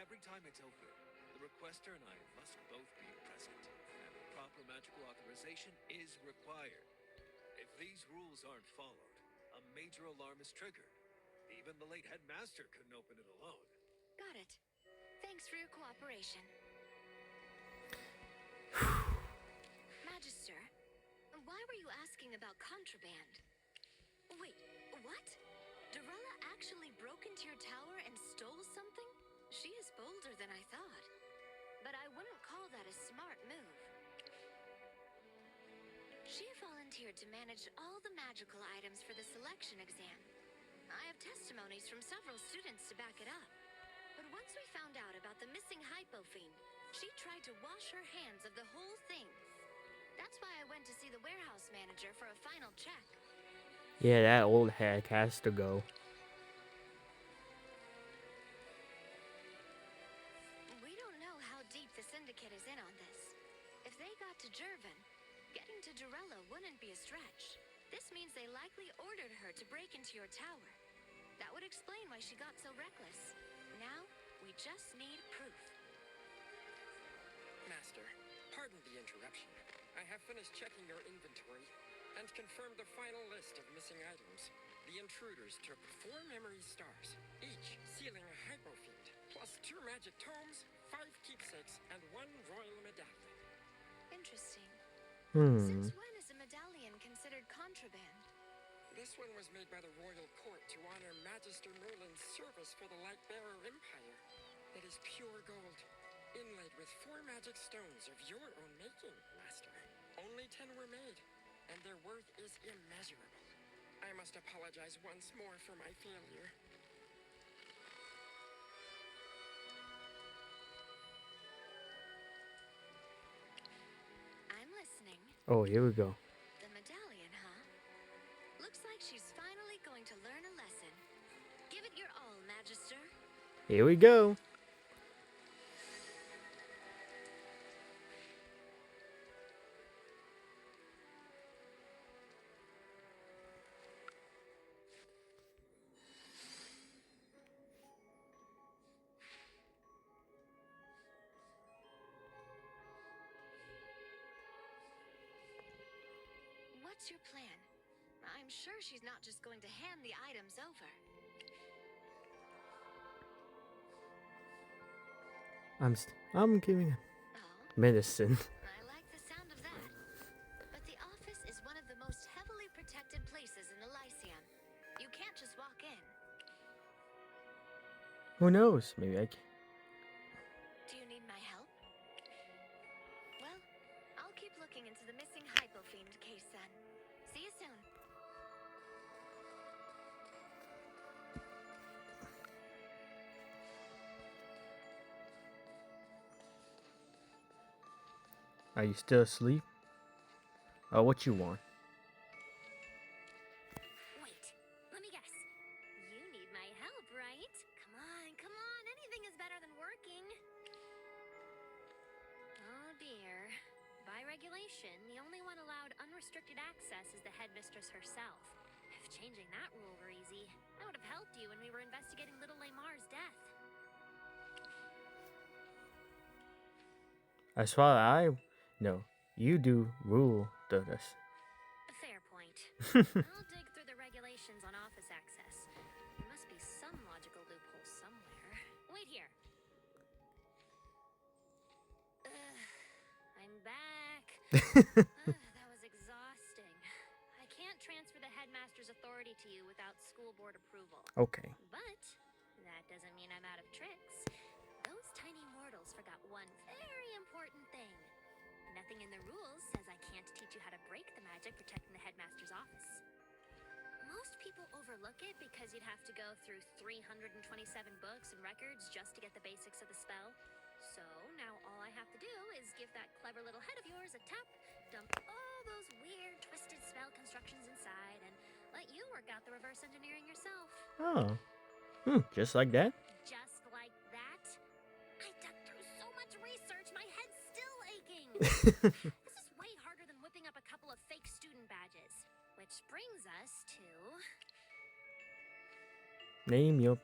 Every time it's open, the requester and I must both be present, and proper magical authorization is required. If these rules aren't followed, a major alarm is triggered. Even the late headmaster couldn't open it alone. Got it. Thanks for your cooperation. Magister, why were you asking about contraband? Wait, what? Dorella actually broke into your tower and stole something? She is bolder than I thought. But I wouldn't call that a smart move. She volunteered to manage all the magical items for the selection exam. I have testimonies from several students to back it up. But once we found out about the missing hypo fiend, she tried to wash her hands of the whole thing. That's why I went to see the warehouse manager for a final check. Yeah, that old hack has to go. We don't know how deep the syndicate is in on this. If they got to Jervin, getting to Dorella wouldn't be a stretch. This means they likely ordered her to break into your tower. That would explain why she got so reckless. Now, we just need proof. Master, pardon the interruption. I have finished checking your inventory and confirmed the final list of missing items. The intruders took 4 memory stars, each sealing a hypo fiend, plus 2 magic tomes, 5 keepsakes, and 1 royal medallion. Interesting. Since when is a medallion considered contraband? This one was made by the royal court to honor Magister Merlin's service for the Lightbearer Empire. It is pure gold, inlaid with 4 magic stones of your own making, Master. Only 10 were made, and their worth is immeasurable. I must apologize once more for my failure. I'm listening. Oh, here we go. The medallion, huh? Looks like she's finally going to learn a lesson. Give it your all, Magister. Here we go. What's your plan? I'm sure she's not just going to hand the items over. I'm giving Oh, medicine. I like the sound of that. But the office is one of the most heavily protected places in the Lyceum. You can't just walk in. Who knows? Maybe I can. Do you need my help? Well, I'll keep looking into the missing hypo fiend case then. See you soon. Are you still asleep? Oh, what you want? Wait, let me guess. You need my help, right? Come on, anything is better than working. Oh dear. By regulation, the only one allowed unrestricted access is the headmistress herself. If changing that rule were easy, I would have helped you when we were investigating little Lamar's death. As far as I know, you do rule this. Fair point. I'll dig through the regulations on office access. There must be some logical loophole somewhere. Wait here. I'm back. That was exhausting. I can't transfer the headmaster's authority to you without school board approval. Okay. But that doesn't mean I'm out of tricks. Those tiny mortals forgot one very important thing. Nothing in the rules says I can't teach you how to break the magic protecting the headmaster's office. Most people overlook it because you'd have to go through 327 books and records just to get the basics of the spell. So now all I have to do is give that clever little head of yours a tap, dump all those weird twisted spell constructions inside, and let you work out the reverse engineering yourself. Oh. Just like that? Just like that? I dug through so much research, my head's still aching. This is way harder than whipping up a couple of fake student badges. Which brings us to... Name your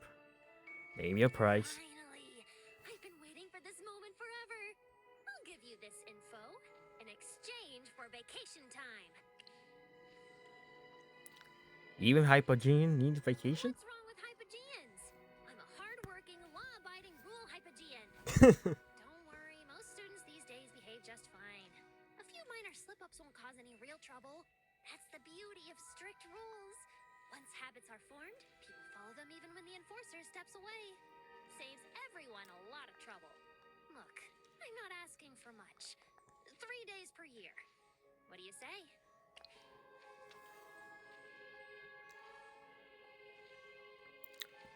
price. Finally! I've been waiting for this moment forever. I'll give you this info in exchange for vacation time. Even Hypogean needs vacation? What's wrong with Hypogeans? I'm a hardworking, law-abiding rule Hypogean. Don't worry, most students these days behave just fine. A few minor slip-ups won't cause any real trouble. That's the beauty of strict rules. Once habits are formed, people follow them even when the enforcer steps away. Saves everyone a lot of trouble. Look, I'm not asking for much. 3 days per year. What do you say?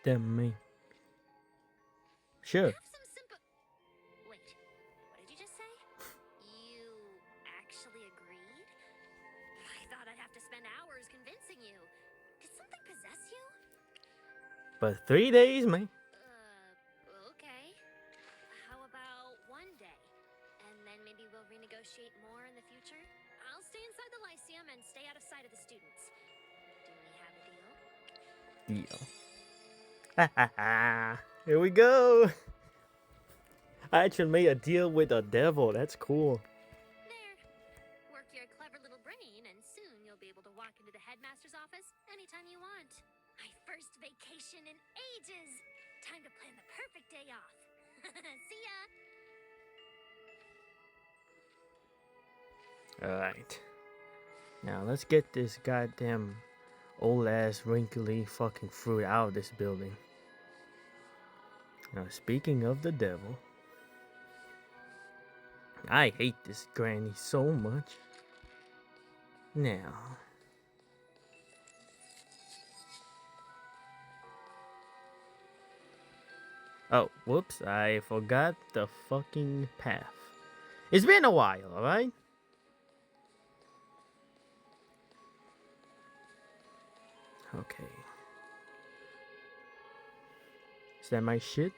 Damn me. Sure. Have some simple... Wait, what did you just say? You actually agreed? I thought I'd have to spend hours convincing you. Did something possess you? But 3 days, man. Okay. How about 1 day? And then maybe we'll renegotiate more in the future? I'll stay inside the Lyceum and stay out of sight of the students. Do we have a deal? Deal. Ha ha ha. Here we go. I actually made a deal with the devil. That's cool. There. Work your clever little brain, and soon you'll be able to walk into the headmaster's office anytime you want. My first vacation in ages. Time to plan the perfect day off. See ya. Alright. Now let's get this goddamn old ass wrinkly fucking fruit out of this building. Now speaking of the devil, I hate this granny so much. Now. Oh, whoops, I forgot the fucking path. It's been a while, alright? Okay. Is that my shit?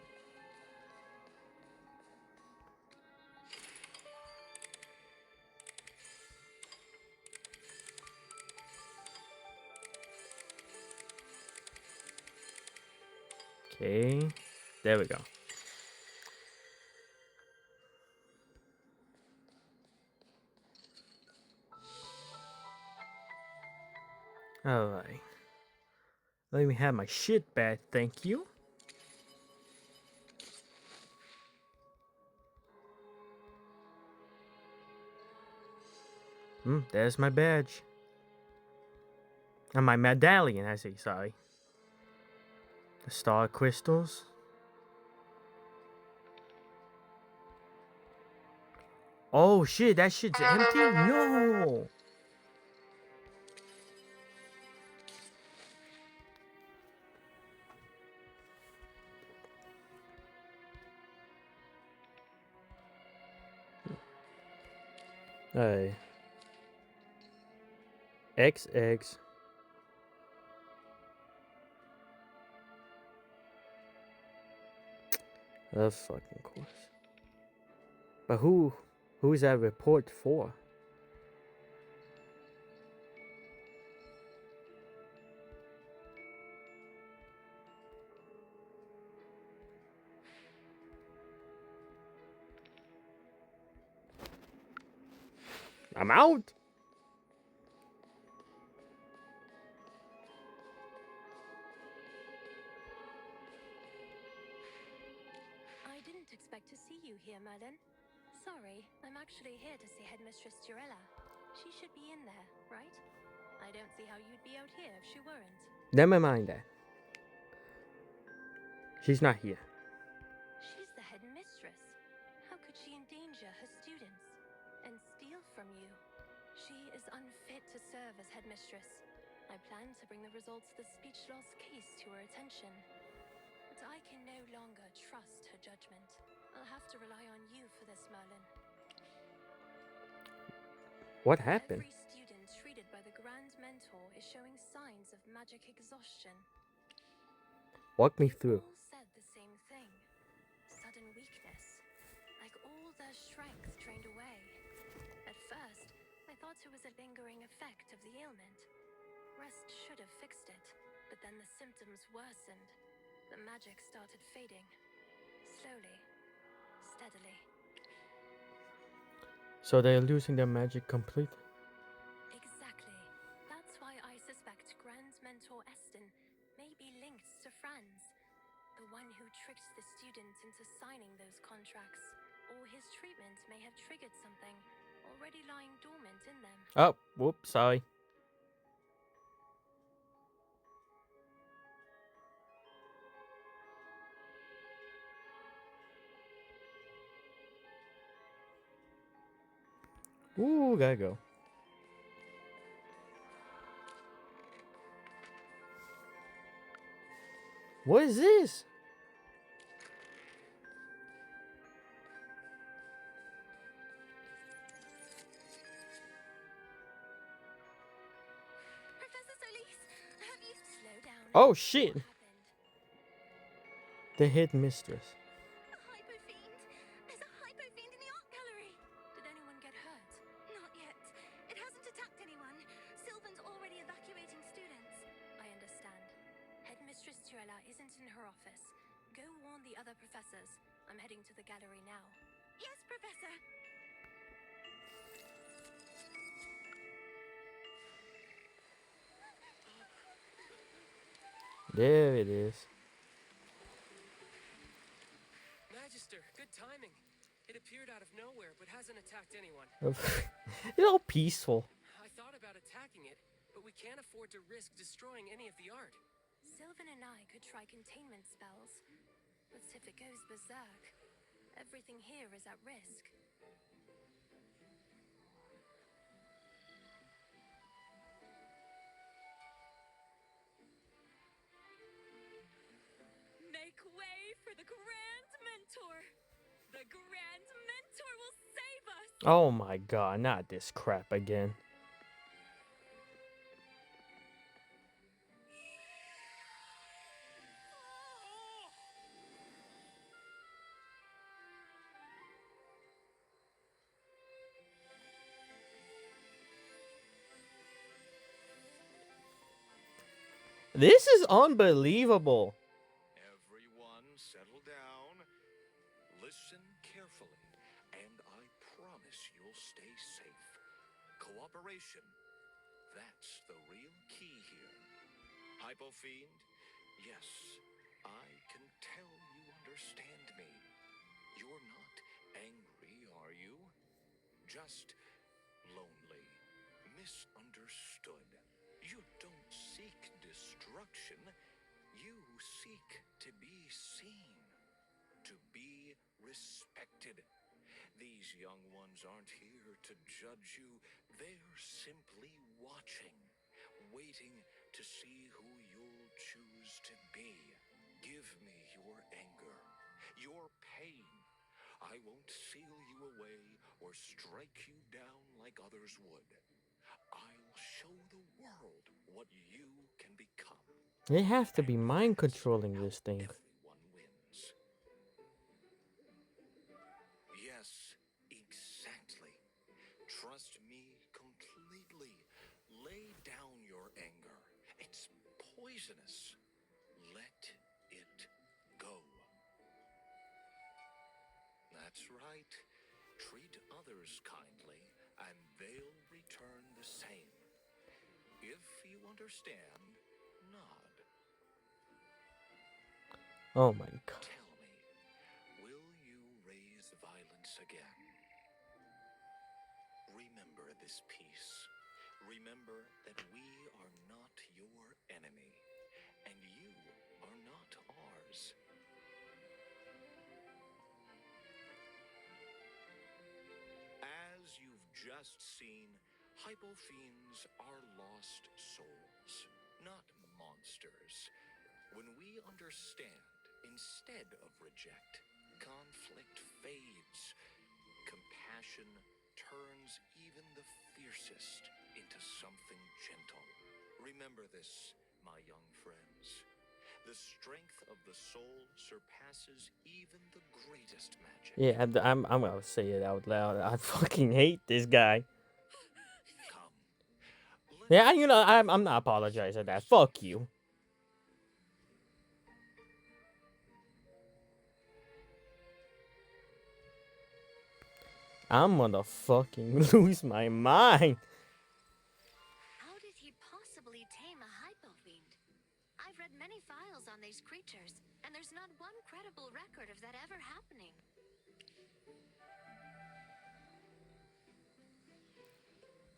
Okay. There we go. Alright. Let me have my shit back, thank you. There's my badge. And my medallion, I say, sorry. The star crystals. Oh shit, that shit's empty? No! Hey. XX. Of fucking course. But who is that report for? I'm out. I didn't expect to see you here, Merlin. Sorry, I'm actually here to see Headmistress Durella. She should be in there, right? I don't see how you'd be out here if she weren't. Never mind that. She's not here. She's the headmistress. How could she endanger her students and steal from you? She is unfit to serve as headmistress. I plan to bring the results of the speech loss case to her attention. But I can no longer trust her judgment. I'll have to rely on you for this, Merlin. What happened? Every student treated by the Grand Mentor is showing signs of magic exhaustion. Walk me through. All said the same thing. Sudden weakness. Like all their strength drained away. thought it was a lingering effect of the ailment. Rest should have fixed it, but then the symptoms worsened. The magic started fading. Slowly. Steadily. So they're losing their magic completely. Exactly. That's why I suspect Grand Mentor Eston may be linked to Franz, the one who tricked the students into signing those contracts. Or his treatment may have triggered something already lying dormant in them. Oh, whoops, sorry. Ooh, gotta go. What is this? Professor Solis, have you... Slow down. Oh, shit. What happened? The headmistress. A hypo fiend! There's a hypo fiend in the art gallery! Did anyone get hurt? Not yet. It hasn't attacked anyone. Sylvan's already evacuating students. I understand. Headmistress Tuella isn't in her office. Go warn the other professors. I'm heading to the gallery now. Yes, Professor! There it is. Magister, good timing. It appeared out of nowhere, but hasn't attacked anyone. It's all peaceful. I thought about attacking it, but we can't afford to risk destroying any of the art. Sylvan and I could try containment spells. But if it goes berserk, everything here is at risk. Make way for the Grand Mentor! The Grand Mentor will save us! Oh my god, not this crap again. This is unbelievable. Everyone, settle down. Listen carefully, and I promise you'll stay safe. Cooperation. That's the real key here. Hypofiend, yes, I can tell you understand me. You're not angry, are you? Just lonely, misunderstood. You don't seek destruction. You seek to be seen, to be respected. These young ones aren't here to judge you. They're simply watching, waiting to see who you'll choose to be. Give me your anger, your pain. I won't seal you away or strike you down like others would. I'll show the world what you can become. They have to be mind controlling this thing. Everyone wins. Yes, exactly. Trust me completely. Lay down your anger. It's poisonous. Let it go. That's right. Treat others kindly, and they'll return the same. If you understand, nod. Oh my god. Tell me, will you raise violence again? Remember this piece. Remember that we are not your enemy, and you are not ours. As you've just seen, hypofiends are lost souls, not monsters. When we understand instead of reject, conflict fades. Compassion turns even the fiercest into something gentle. Remember this, my young friends. The strength of the soul surpasses even the greatest magic. Yeah, I'm gonna say it out loud. I fucking hate this guy. Yeah, you know, I'm not apologizing for that. Fuck you. I'm gonna fucking lose my mind. How did he possibly tame a hypo fiend? I've read many files on these creatures, and there's not one credible record of that ever happening.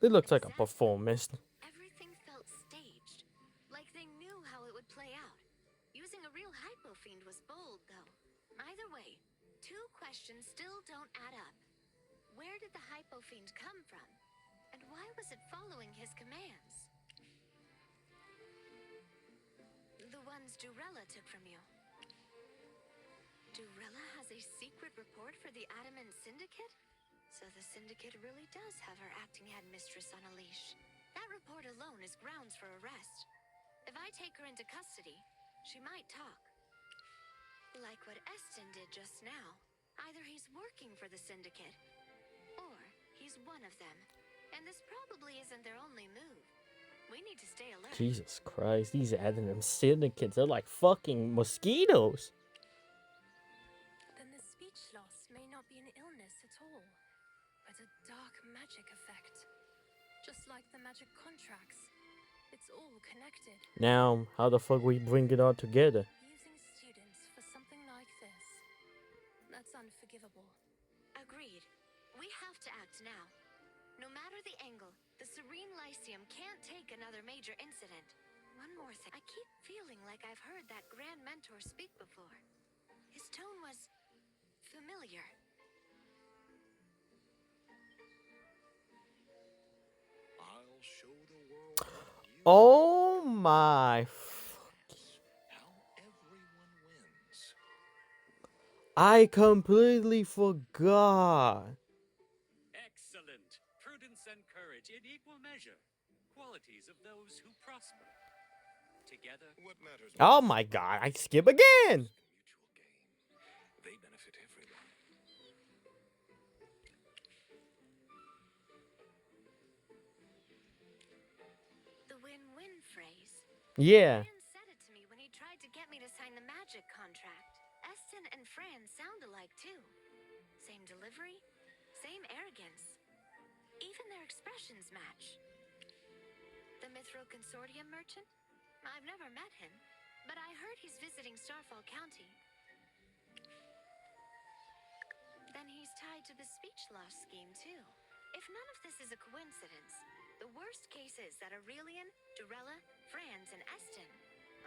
It looks like a Exactly. performance. Everything felt staged, like they knew how it would play out. Using a real hypo fiend was bold, though. Either way, two questions still don't add up. Where did the hypo fiend come from? And why was it following his commands? The ones Durella took from you. Durella has a secret report for the Adamant Syndicate? So the Syndicate really does have her acting head mistress on a leash. That report alone is grounds for arrest. If I take her into custody, she might talk. Like what Eston did just now. Either he's working for the Syndicate, or he's one of them. And this probably isn't their only move. We need to stay alert. Jesus Christ, these Adam syndicates are like fucking mosquitoes. Then the speech loss may not be an illness at all, but a dark magic effect. Just like the magic contracts, it's all connected. Now, how the fuck we bring it all together? Using students for something like this, that's unforgivable. Agreed. We have to act now. No matter the angle, the Serene Lyceum can't take another major incident. One more thing. I keep feeling like I've heard that Grand Mentor speak before. His tone was familiar. I'll show the world what you Oh my. how everyone wins. I completely forgot. Excellent. Prudence and courage in equal measure. Qualities of those who prosper. Together. What matters Oh most my god, I skip again. is mutual gain. They benefit everyone. The win-win phrase. Yeah. Fran said it to me when he tried to get me to sign the magic contract. Eston and Fran sound alike too. Same delivery, same arrogance. Even their expressions match. The Mithril Consortium merchant? I've never met him, but I heard he's visiting Starfall County. Then he's tied to the speech loss scheme too. If none of this is a coincidence, the worst case is that Aurelian, Durella, Franz, and Eston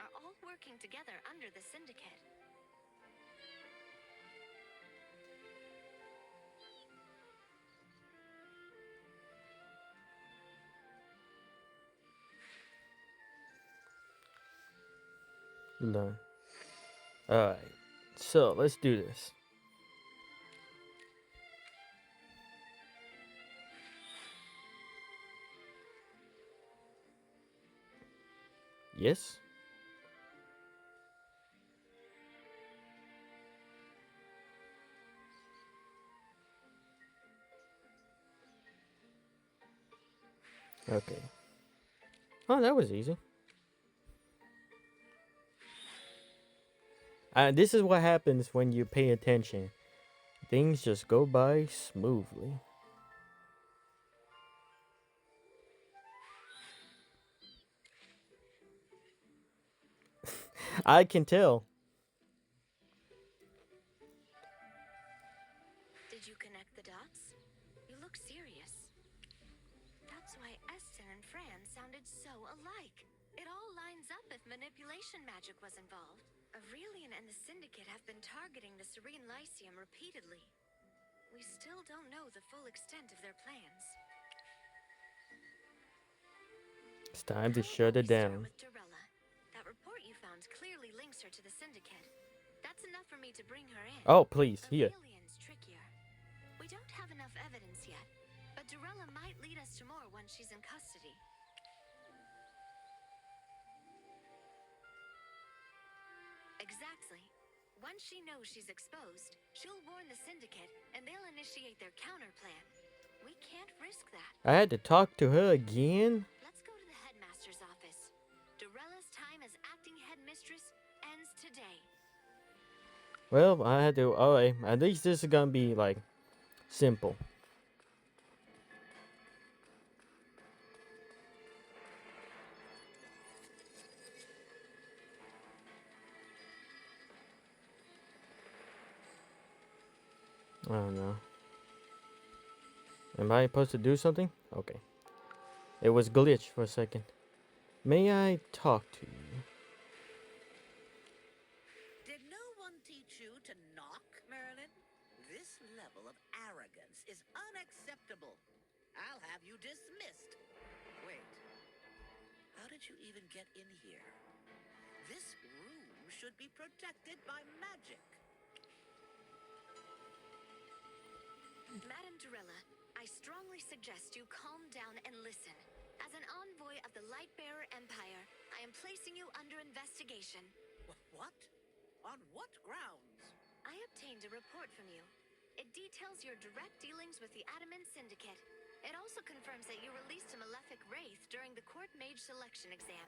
are all working together under the Syndicate. Learn. Alright. So, let's do this. Yes? Okay. Oh, that was easy. This is what happens when you pay attention. Things just go by smoothly. I can tell. Did you connect the dots? You look serious. That's why Eston and Fran sounded so alike. It all lines up if manipulation magic was involved. Aurelian and the Syndicate have been targeting the Serene Lyceum repeatedly. We still don't know the full extent of their plans. It's time to How shut about it we start down. with Durella? That report you found clearly links her to the Syndicate. That's enough for me to bring her in. Oh, please, here. Aurelian's trickier. We don't have enough evidence yet, but Durella might lead us to more once she's in custody. Exactly. Once she knows she's exposed, she'll warn the Syndicate, and they'll initiate their counter plan. We can't risk that. I had to talk to her again? Let's go to the Well, I had to. Alright, at least this is gonna be like simple. I don't know. Am I supposed to do something? Okay. It was glitched for a second. May I talk to you? Did no one teach you to knock, Merlin? This level of arrogance is unacceptable. I'll have you dismissed. Wait. How did you even get in here? This room should be protected by magic. Madame Durella, I strongly suggest you calm down and listen. As an envoy of the Lightbearer Empire, I am placing you under investigation. What? On what grounds? I obtained a report from you. It details your direct dealings with the Adamant Syndicate. It also confirms that you released a malefic wraith during the court mage selection exam,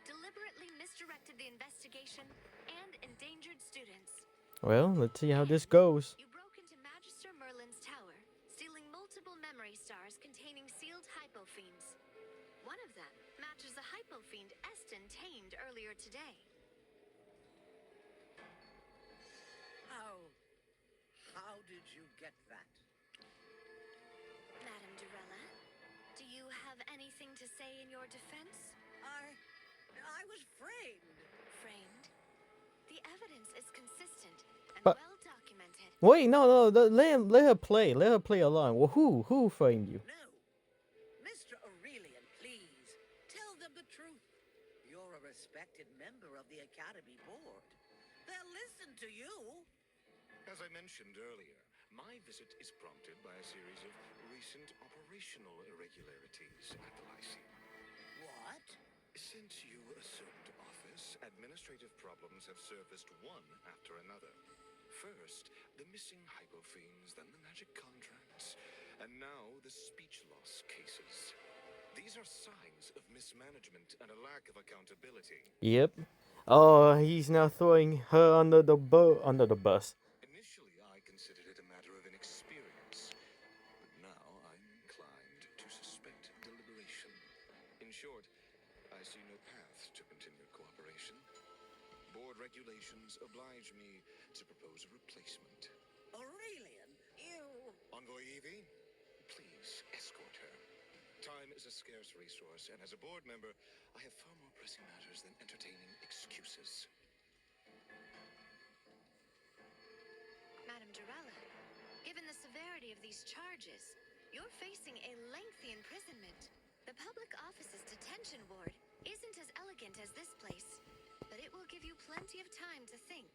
deliberately misdirected the investigation, and endangered students. Well, let's see how this goes. You broke into Magister Merlin's tower, stealing multiple memory stars containing sealed hypofiends. One of them matches the hypofiend Eston tamed earlier today. How did you get that? Madame Durella, do you have anything to say in your defense? I was framed. Framed? The evidence is consistent and But- well documented. Wait, no, let her play. Let her play along. Well, who framed you? No. Mr. Aurelian, please. Tell them the truth. You're a respected member of the Academy Board. They'll listen to you. As I mentioned earlier, my visit is prompted by a series of recent operational irregularities at the Lyceum. What? Since you assumed office, administrative problems have surfaced one after another. First, the missing hypofiends, then the magic contracts, and now the speech loss cases. These are signs of mismanagement and a lack of accountability. Yep. Oh, he's now throwing her under the bus. Initially, I considered it a matter of inexperience, but now I'm inclined to suspect deliberation. In short, I see no path to continued cooperation. Board regulations oblige me to propose a replacement. Aurelian, you... Envoy Evie, please escort her. Time is a scarce resource, and as a board member, I have far more pressing matters than entertaining excuses. Madame Durella, given the severity of these charges, you're facing a lengthy imprisonment. The public office's detention ward isn't as elegant as this place, but it will give you plenty of time to think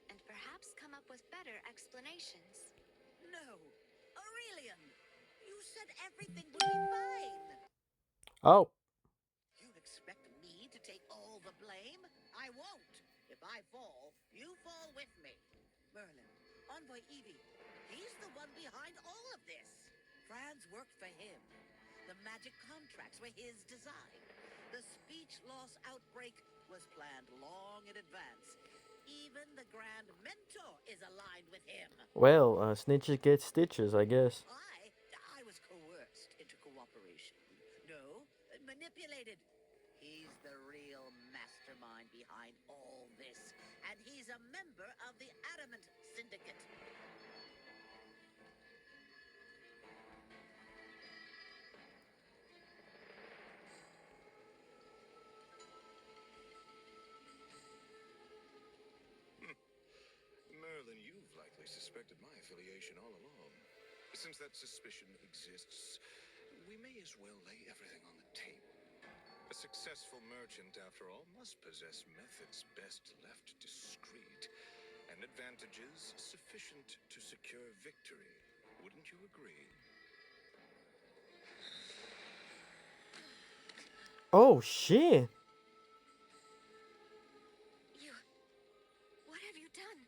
and perhaps come up with better explanations. No. Aurelian, you said everything would be fine. Oh. You expect me to take all the blame? I won't. If I fall, you fall with me. Merlin, Envoy Evie, he's the one behind all of this. Franz worked for him. The magic contracts were his design. The speech loss outbreak was planned long in advance. Even the Grand Mentor is aligned with him. Well, snitches get stitches, I guess. I was coerced into cooperation. No, manipulated. He's the real mastermind behind all this, and he's a member of the Adamant Syndicate. Merlin, you've likely suspected my affiliation all along. Since that suspicion exists, we may as well lay everything on the table. A successful merchant, after all, must possess methods best left discreet, and advantages sufficient to secure victory. Wouldn't you agree? Oh, shit. What have you done?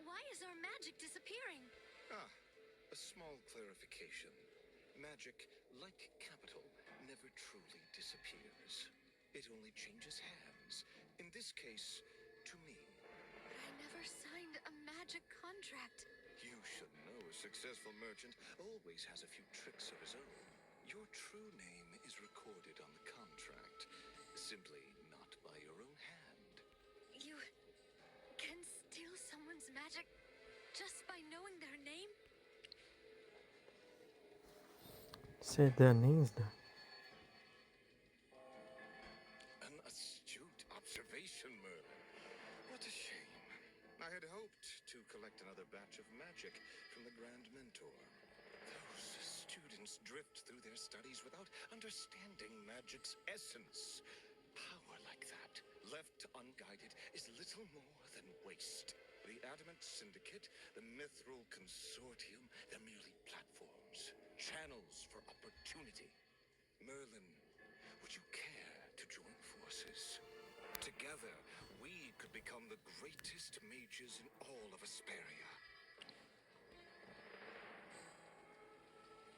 Why is our magic disappearing? A small clarification. Magic, like capital, never truly disappears. It only changes hands. In this case, to me. But I never signed a magic contract. You should know a successful merchant always has a few tricks of his own. Your true name is recorded on the contract, simply not by your own hand. You can steal someone's magic just by knowing their name? Said their names now. An astute observation, Merlin. What a shame. I had hoped to collect another batch of magic from the Grand Mentor. Those students drift through their studies without understanding magic's essence. Power like that, left unguided, is little more than waste. The Adamant Syndicate, the Mithril Consortium, they're merely platforms, channels for opportunity. Merlin, would you care to join forces? Together, we could become the greatest mages in all of Asperia.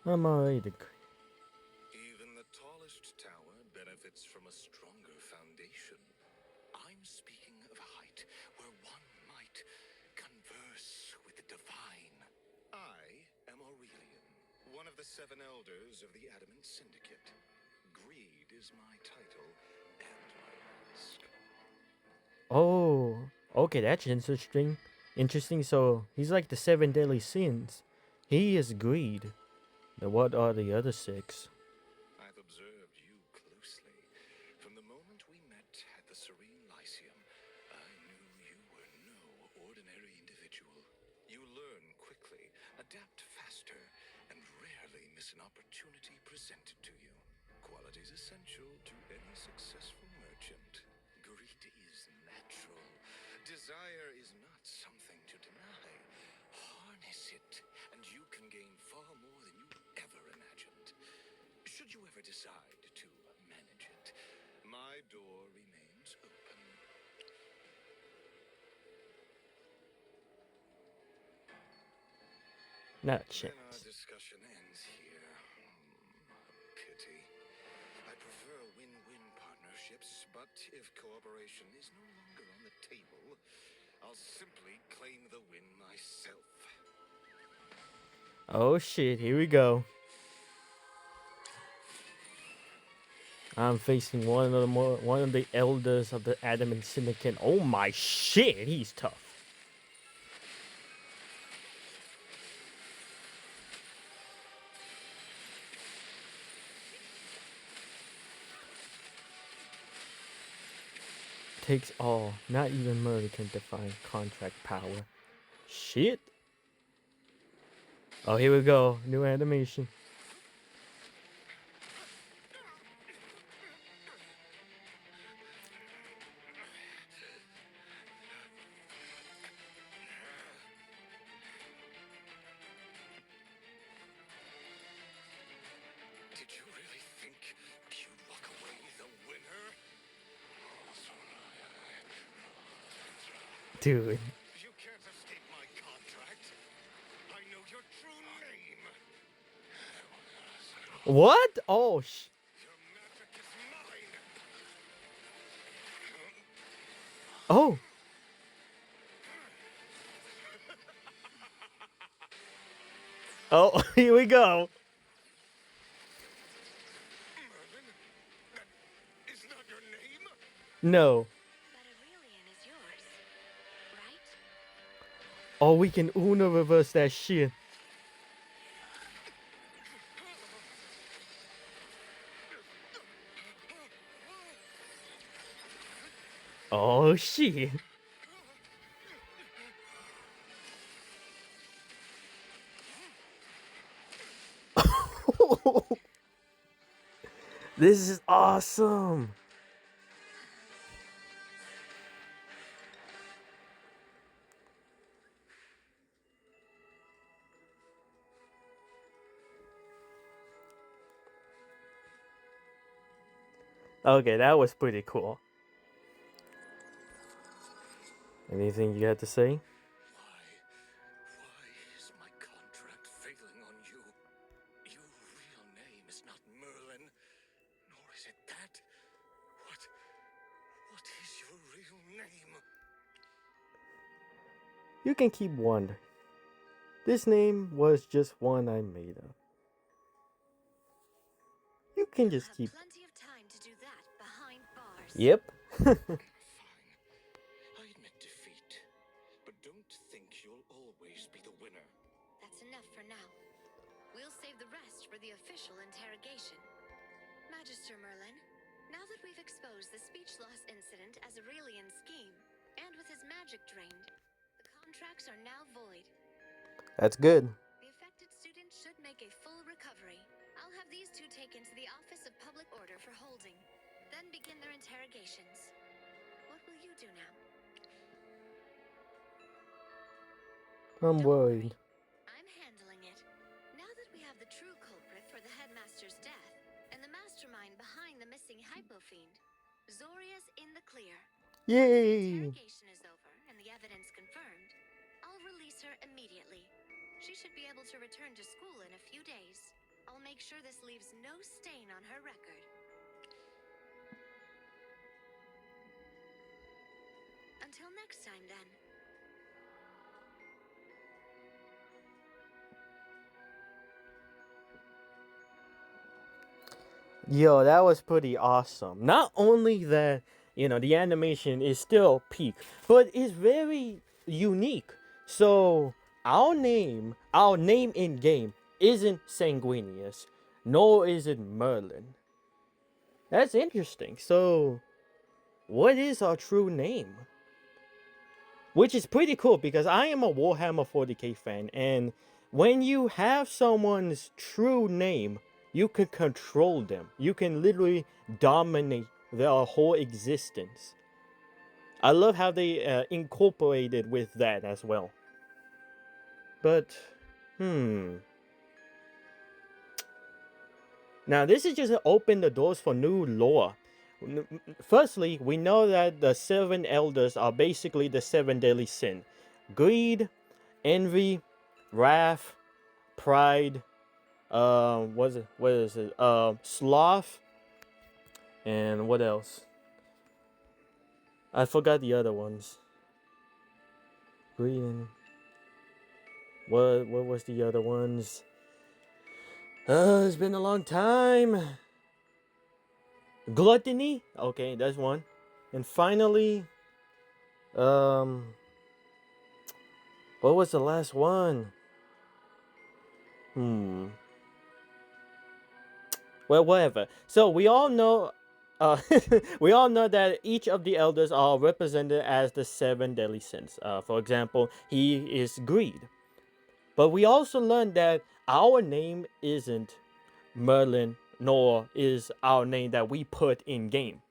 I'm already Even the tallest tower benefits from a stronger foundation. I'm speaking of a height where one might converse with the divine. I am Aurelian, one of the 7 elders of the Adamant Syndicate. Greed is my title and my mask. Oh, okay, that's interesting. So he's like the 7 deadly sins. He is greed. Now what are the other 6? I've observed you closely. From the moment we met at the Serene Lyceum, I knew you were no ordinary individual. You learn quickly, adapt faster, and rarely miss an opportunity presented to you. Qualities essential to any successful merchant. Greed is natural. Desire is not something to deny. Harness it, and you can gain far more than you ever imagined. Should you ever decide to manage it, my door remains open. Not a Then our chance. discussion ends here. A pity. I prefer win-win partnerships, but if cooperation is no longer on the table, I'll simply claim the win myself. Oh shit, here we go. I'm facing one of the elders of the Adamant Syndicate. Oh my shit, he's tough. Takes all. Not even murder can define contract power. Shit. Oh, here we go. New animation. Did you really think you'd walk away the winner? Dude. You can't escape my contract. I know your true name. What? Oh, Your magic is mine. oh. Oh, here we go. Merlin, that is not your name. No. But Aurelian is yours, right? Oh, we can Uno reverse that shit. Oh, shit. This is awesome. Okay, that was pretty cool. Anything you got to say? Why is my contract failing on you? Your real name is not Merlin, nor is it that. What is your real name? You can keep one. This name was just one I made up. You can You'll just have keep. plenty of time to do that behind bars. Yep. Fine. I admit defeat. But don't think you'll always be the winner. That's enough for now. We'll save the rest for the official interrogation. Magister Merlin, now that we've exposed the speech loss incident as Aurelian's scheme, and with his magic drained, the contracts are now void. That's good. The affected students should make a full recovery. I'll have these two taken to the Office of Public Order for holding, then begin their interrogations. What will you do now? I'm Don't worried. worry. I'm handling it. Now that we have the true culprit for the headmaster's death, and the mastermind behind the missing hypofiend, Zoria's in the clear. Once the Yay! interrogation is over and the evidence confirmed, I'll release her immediately. She should be able to return to school in a few days. I'll make sure this leaves no stain on her record. Until next time, then. Yo, that was pretty awesome. Not only that, the animation is still peak, but it's very unique. So our name in game isn't Sanguinius, nor is it Merlin. That's interesting. So what is our true name? Which is pretty cool because I am a Warhammer 40k fan, and when you have someone's true name, you can control them. You can literally dominate their whole existence. I love how they incorporated with that as well. But, now this is just to open the doors for new lore. Firstly, we know that the 7 elders are basically the 7 deadly sin: greed, envy, wrath, pride, what is it? Sloth, and what else? I forgot the other ones. Greed and what was the other ones? It's been a long time. Gluttony. Okay, that's one. And finally, what was the last one? Well, whatever. So we all know, we all know that each of the elders are represented as the 7 deadly sins. For example, he is greed. But we also learned that our name isn't Merlin, nor is our name that we put in game.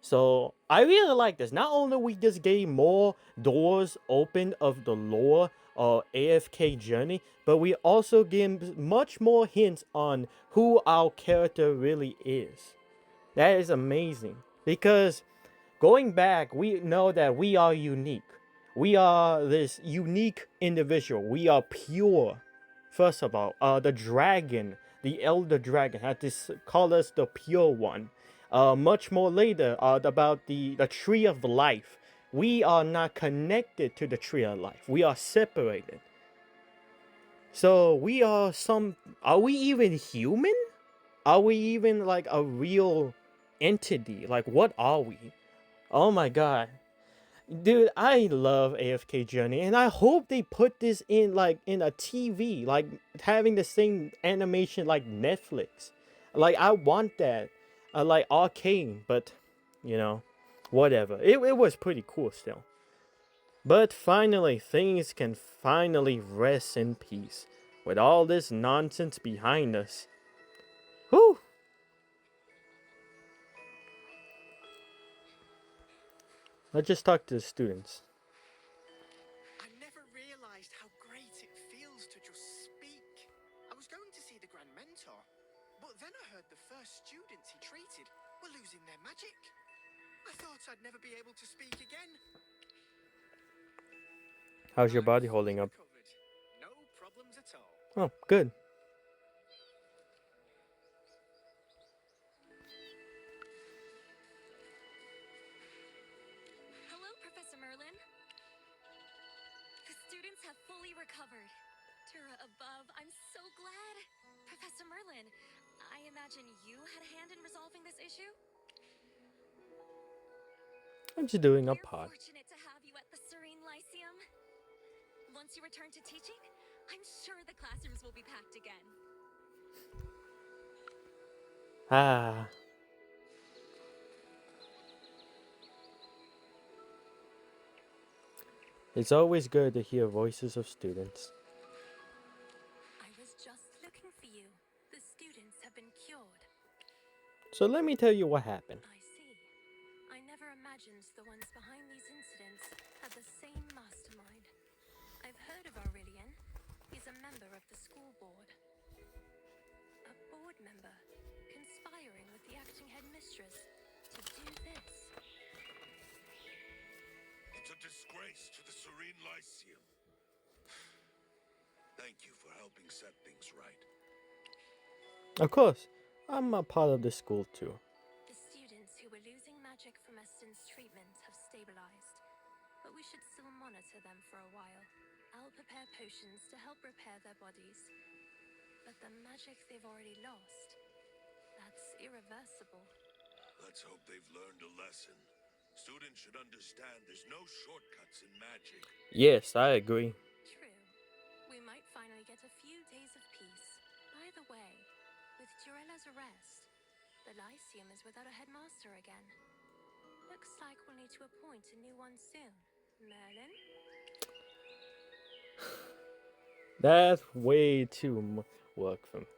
So I really like this. Not only we just gave more doors open of the lore of AFK Journey, but we also give much more hints on who our character really is. That is amazing. Because going back, we know that we are unique. We are this unique individual. We are pure. First of all, the dragon, the elder dragon, had to call us the pure one. Much more later, about the tree of life. We are not connected to the tree of life. We are separated. So we are are we even human? Are we even like a real entity? Like, what are we? Oh my god. Dude, I love AFK Journey, and I hope they put this in a TV, like having the same animation like Netflix. Like, I want that. Like Arcane, but whatever. It was pretty cool still. But finally, things can finally rest in peace with all this nonsense behind us. Whew. Let's just talk to the students. I never realized how great it feels to just speak. I was going to see the Grand Mentor, but then I heard the first students he treated were losing their magic. I thought I'd never be able to speak again. How's your I'm body fully holding up? recovered. No problems at all. Oh, good. Hello, Professor Merlin. recovered. Dura above, I'm so glad. Professor Merlin, I imagine you had a hand in resolving this issue? I'm just doing a We're pod. fortunate to have you at the Serene Lyceum. Once you return to teaching, I'm sure the classrooms will be packed again. Ah. It's always good to hear voices of students. I was just looking for you. The students have been cured. So let me tell you what happened. I see. I never imagined the ones behind these incidents had the same mastermind. I've heard of Aurelian. He's a member of the school board. A board member conspiring with the acting headmistress to do this. It's a disgrace to the Serene Lyceum. Thank you for helping set things right. Of course, I'm a part of the school too. The students who were losing magic from Eston's treatment have stabilized, but we should still monitor them for a while. I'll prepare potions to help repair their bodies. But the magic they've already lost, that's irreversible. Let's hope they've learned a lesson. Students should understand there's no shortcuts in magic. Yes, I agree. True. We might finally get a few days of peace. By the way, with Durella's arrest, the Lyceum is without a headmaster again. Looks like we'll need to appoint a new one soon. Merlin? That's way too much work for me.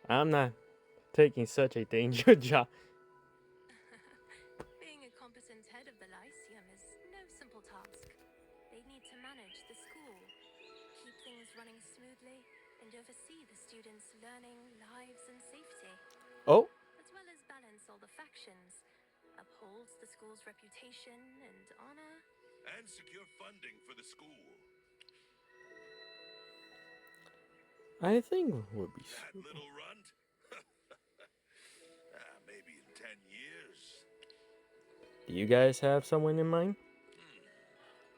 I'm not taking such a dangerous job. Being a competent head of the Lyceum is no simple task. They need to manage the school, keep things running smoothly, and oversee the students' learning, lives, and safety. Oh, As well as balance all the factions, upholds the school's reputation and honor. And secure funding for the school. I think would be That super. little runt? Maybe in 10 years. Do you guys have someone in mind?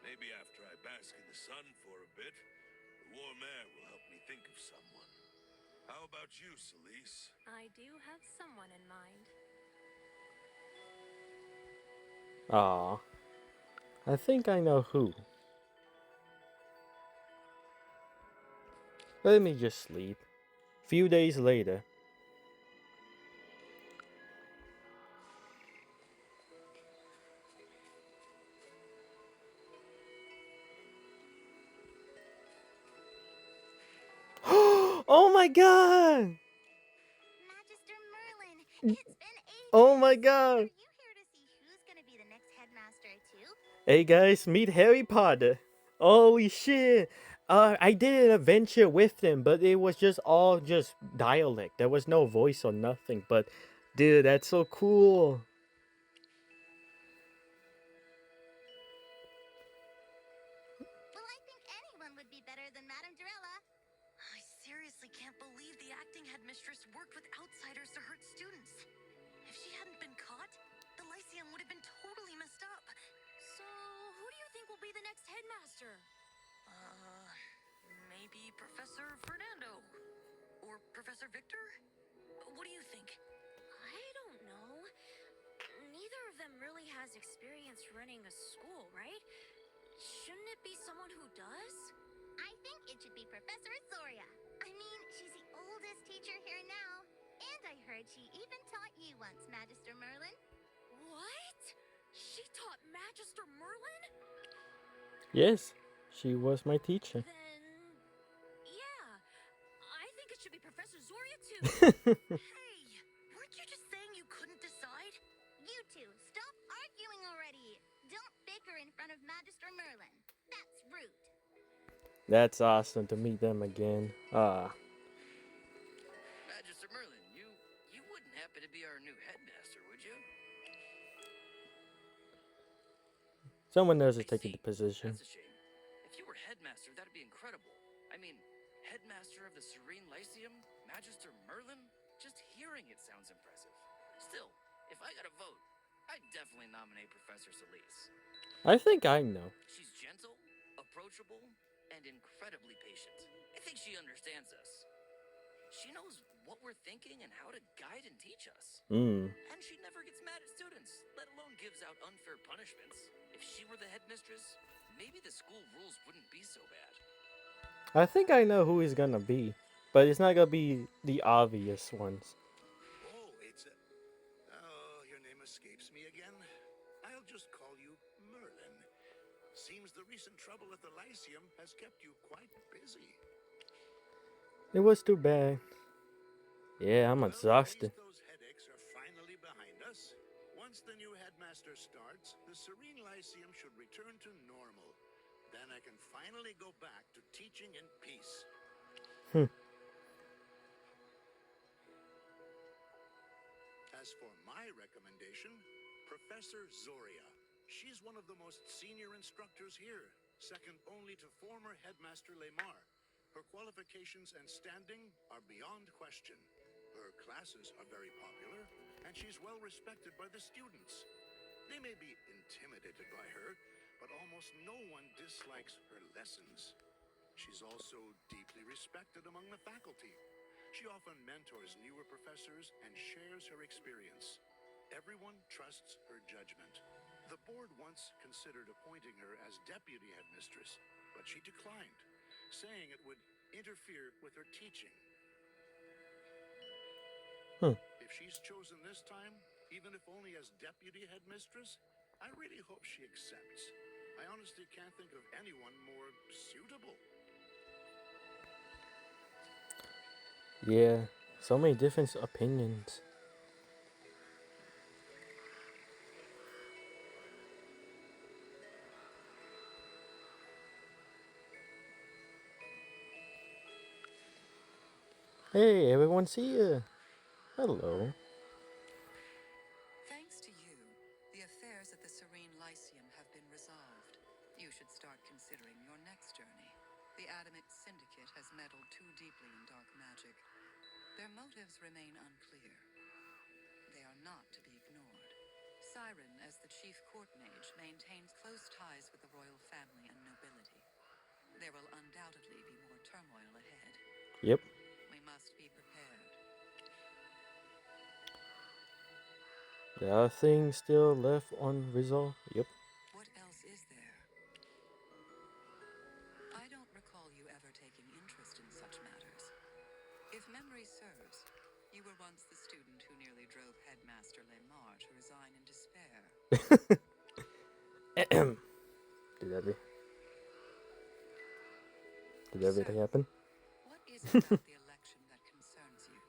Maybe after I bask in the sun for a bit, the warm air will help me think of someone. How about you, Celise? I do have someone in mind. Aw. I think I know who. Let me just sleep. Few days later. Oh my god! Magister Merlin, it's been ages. Oh my god! Are you here to see who's gonna be the next headmaster too? Hey guys, meet Harry Potter. Holy shit! I did an adventure with them, but it was just all just dialect. There was no voice or nothing. But dude, that's so cool. Well, I think anyone would be better than Madame Durella. I seriously can't believe the acting headmistress worked with outsiders to hurt students. If she hadn't been caught, the Lyceum would have been totally messed up. So, who do you think will be the next headmaster? Maybe Professor Fernando? Or Professor Victor? What do you think? I don't know. Neither of them really has experience running a school, right? Shouldn't it be someone who does? I think it should be Professor Zoria. I mean, she's the oldest teacher here now. And I heard she even taught you once, Magister Merlin. What? She taught Magister Merlin? Yes, she was my teacher. Then, yeah, I think it should be Professor Zoria too. Hey, weren't you just saying you couldn't decide? You two, stop arguing already. Don't bicker in front of Magister Merlin. That's rude. That's awesome to meet them again. Magister Merlin, you wouldn't happen to be our new headmaster, would you? Someone else is I taking see. the position. That's a shame. If you were headmaster, that'd be incredible. I mean, headmaster of the Serene Lyceum, Magister Merlin? Just hearing it sounds impressive. Still, if I got a vote, I'd definitely nominate Professor Celise. I think I know. She's gentle, approachable, and incredibly patient. I think she understands us. She knows what we're thinking and how to guide and teach us. Hmm. And she never gets mad at students, let alone gives out unfair punishments. If she were the headmistress, maybe the school rules wouldn't be so bad. I think I know who he's gonna be, but it's not gonna be the obvious ones. Oh, it's a. Oh, your name escapes me again. I'll just call you Merlin. Seems the recent trouble at the Lyceum has kept you quite busy. It was too bad. Yeah, I'm Well, at exhausted. least those headaches are finally behind us. Once the new headmaster starts, the Serene Lyceum should return to normal. Then I can finally go back to teaching in peace. Hmm. As for my recommendation, Professor Zoria. She's one of the most senior instructors here, second only to former headmaster Lemar. Her qualifications and standing are beyond question. Her classes are very popular, and she's well respected by the students. They may be intimidated by her, but almost no one dislikes her lessons. She's also deeply respected among the faculty. She often mentors newer professors and shares her experience. Everyone trusts her judgment. The board once considered appointing her as deputy headmistress, but she declined, saying it would interfere with her teaching. Hmm. If she's chosen this time, even if only as deputy headmistress, I really hope she accepts. I honestly can't think of anyone more suitable. Yeah, so many different opinions. Hey, everyone's here. Hello. Thanks to you, the affairs at the Serene Lyceum have been resolved. You should start considering your next journey. The Adamant Syndicate has meddled too deeply in dark magic. Their motives remain unclear. They are not to be ignored. Siren, as the chief court mage, maintains close ties with the royal family and nobility. There will undoubtedly be more turmoil ahead. Yep. We must be prepared. There are things still left unresolved. Yep. What else is there? I don't recall you ever taking interest in such matters. If memory serves, you were once the student who nearly drove Headmaster Lemar to resign in despair. Did that re- Did that really So, happen? what is it about the election that concerns you?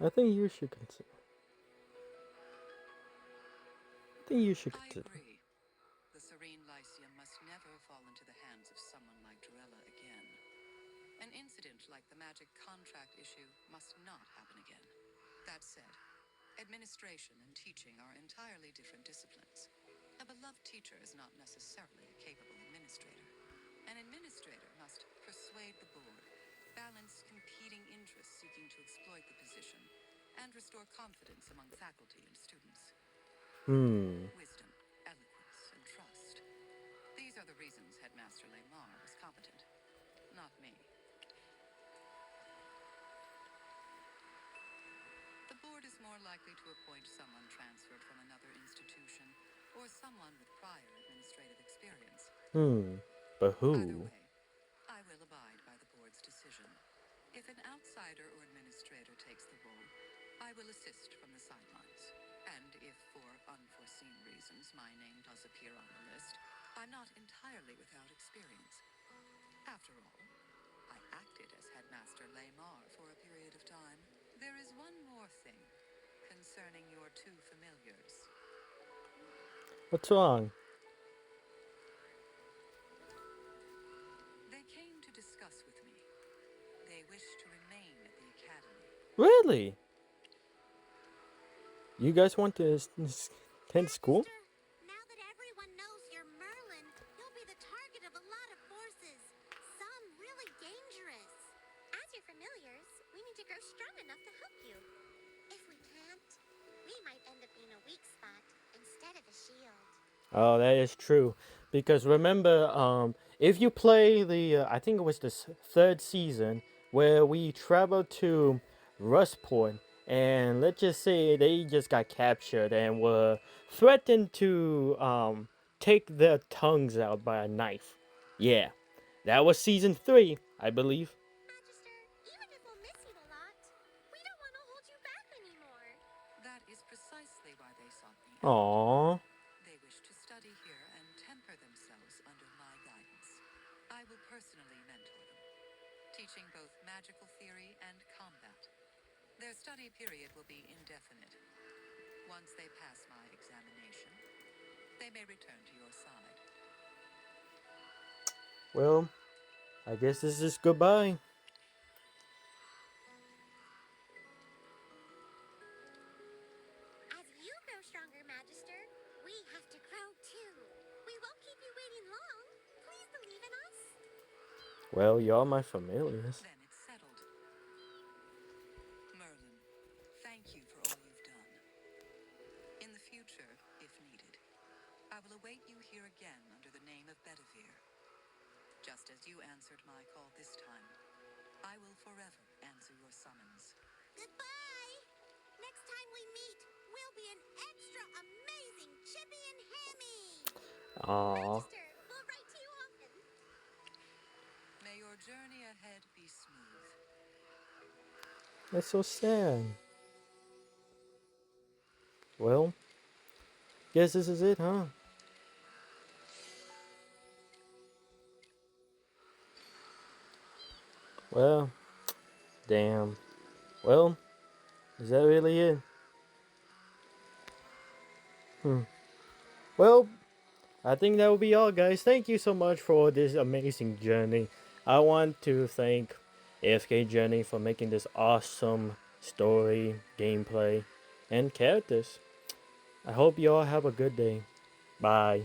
I think you should consider. I think you should I consider. agree. The Serene Lyceum must never fall into the hands of someone like Drella again. An incident like the magic contract issue must not happen again. That said, administration and teaching are entirely different disciplines. A beloved teacher is not necessarily a capable administrator. An administrator must persuade the board, balance competing interests seeking to exploit the position, and restore confidence among faculty and students. Wisdom, eloquence, and trust. These are the reasons Headmaster Lemar was competent, not me. The board is more likely to appoint someone transferred from another institution or someone with prior administrative experience. But Either who? way, I will abide by the board's decision. If an outsider or administrator takes the role, I will assist from the sidelines. And if for unforeseen reasons my name does appear on the list, I'm not entirely without experience. After all, I acted as Headmaster Lemar for a period of time. There is one more thing concerning your two familiars. What's wrong? They came to discuss with me. They wish to remain at the academy. Really? You guys want to attend school? Mister, now that everyone knows you're Merlin, you'll be the target of a lot of forces. Some really dangerous. As your familiars, we need to grow strong enough to help you. If we can't, we might end up being a weak spot instead of a shield. Oh, that is true. Because remember, if you play the, I think it was the third season where we traveled to Rustport, and let's just say they just got captured and were threatened to take their tongues out by a knife. Yeah, that was season 3, I believe. Magister, even if we'll miss you a lot, we don't want to hold you back anymore. That is precisely why they sought me out. Aww. They wish to study here and temper themselves under my guidance. I will personally mentor them, teaching both magical theory and combat. Their study period will be indefinite. Once they pass my examination, they may return to your side. Well, I guess this is goodbye. As you grow stronger, Magister, we have to grow too. We won't keep you waiting long. Please believe in us. Well, y'all my familiars. Then it's settled. Merlin, thank you for all you've done. In the future, if needed, I will await you here again under the name of Bedivere. Just as you answered my call this time, I will forever answer your summons. Goodbye. Next time we meet, we'll be an extra amazing Chippy and Hammy. Aww. Magister, we'll write to you often. May your journey ahead be smooth. That's so sad. Well, guess this is it, huh? Well, damn. Well, is that really it? Well, I think that will be all, guys. Thank you so much for this amazing journey. I want to thank AFK Journey for making this awesome story, gameplay, and characters. I hope you all have a good day. Bye.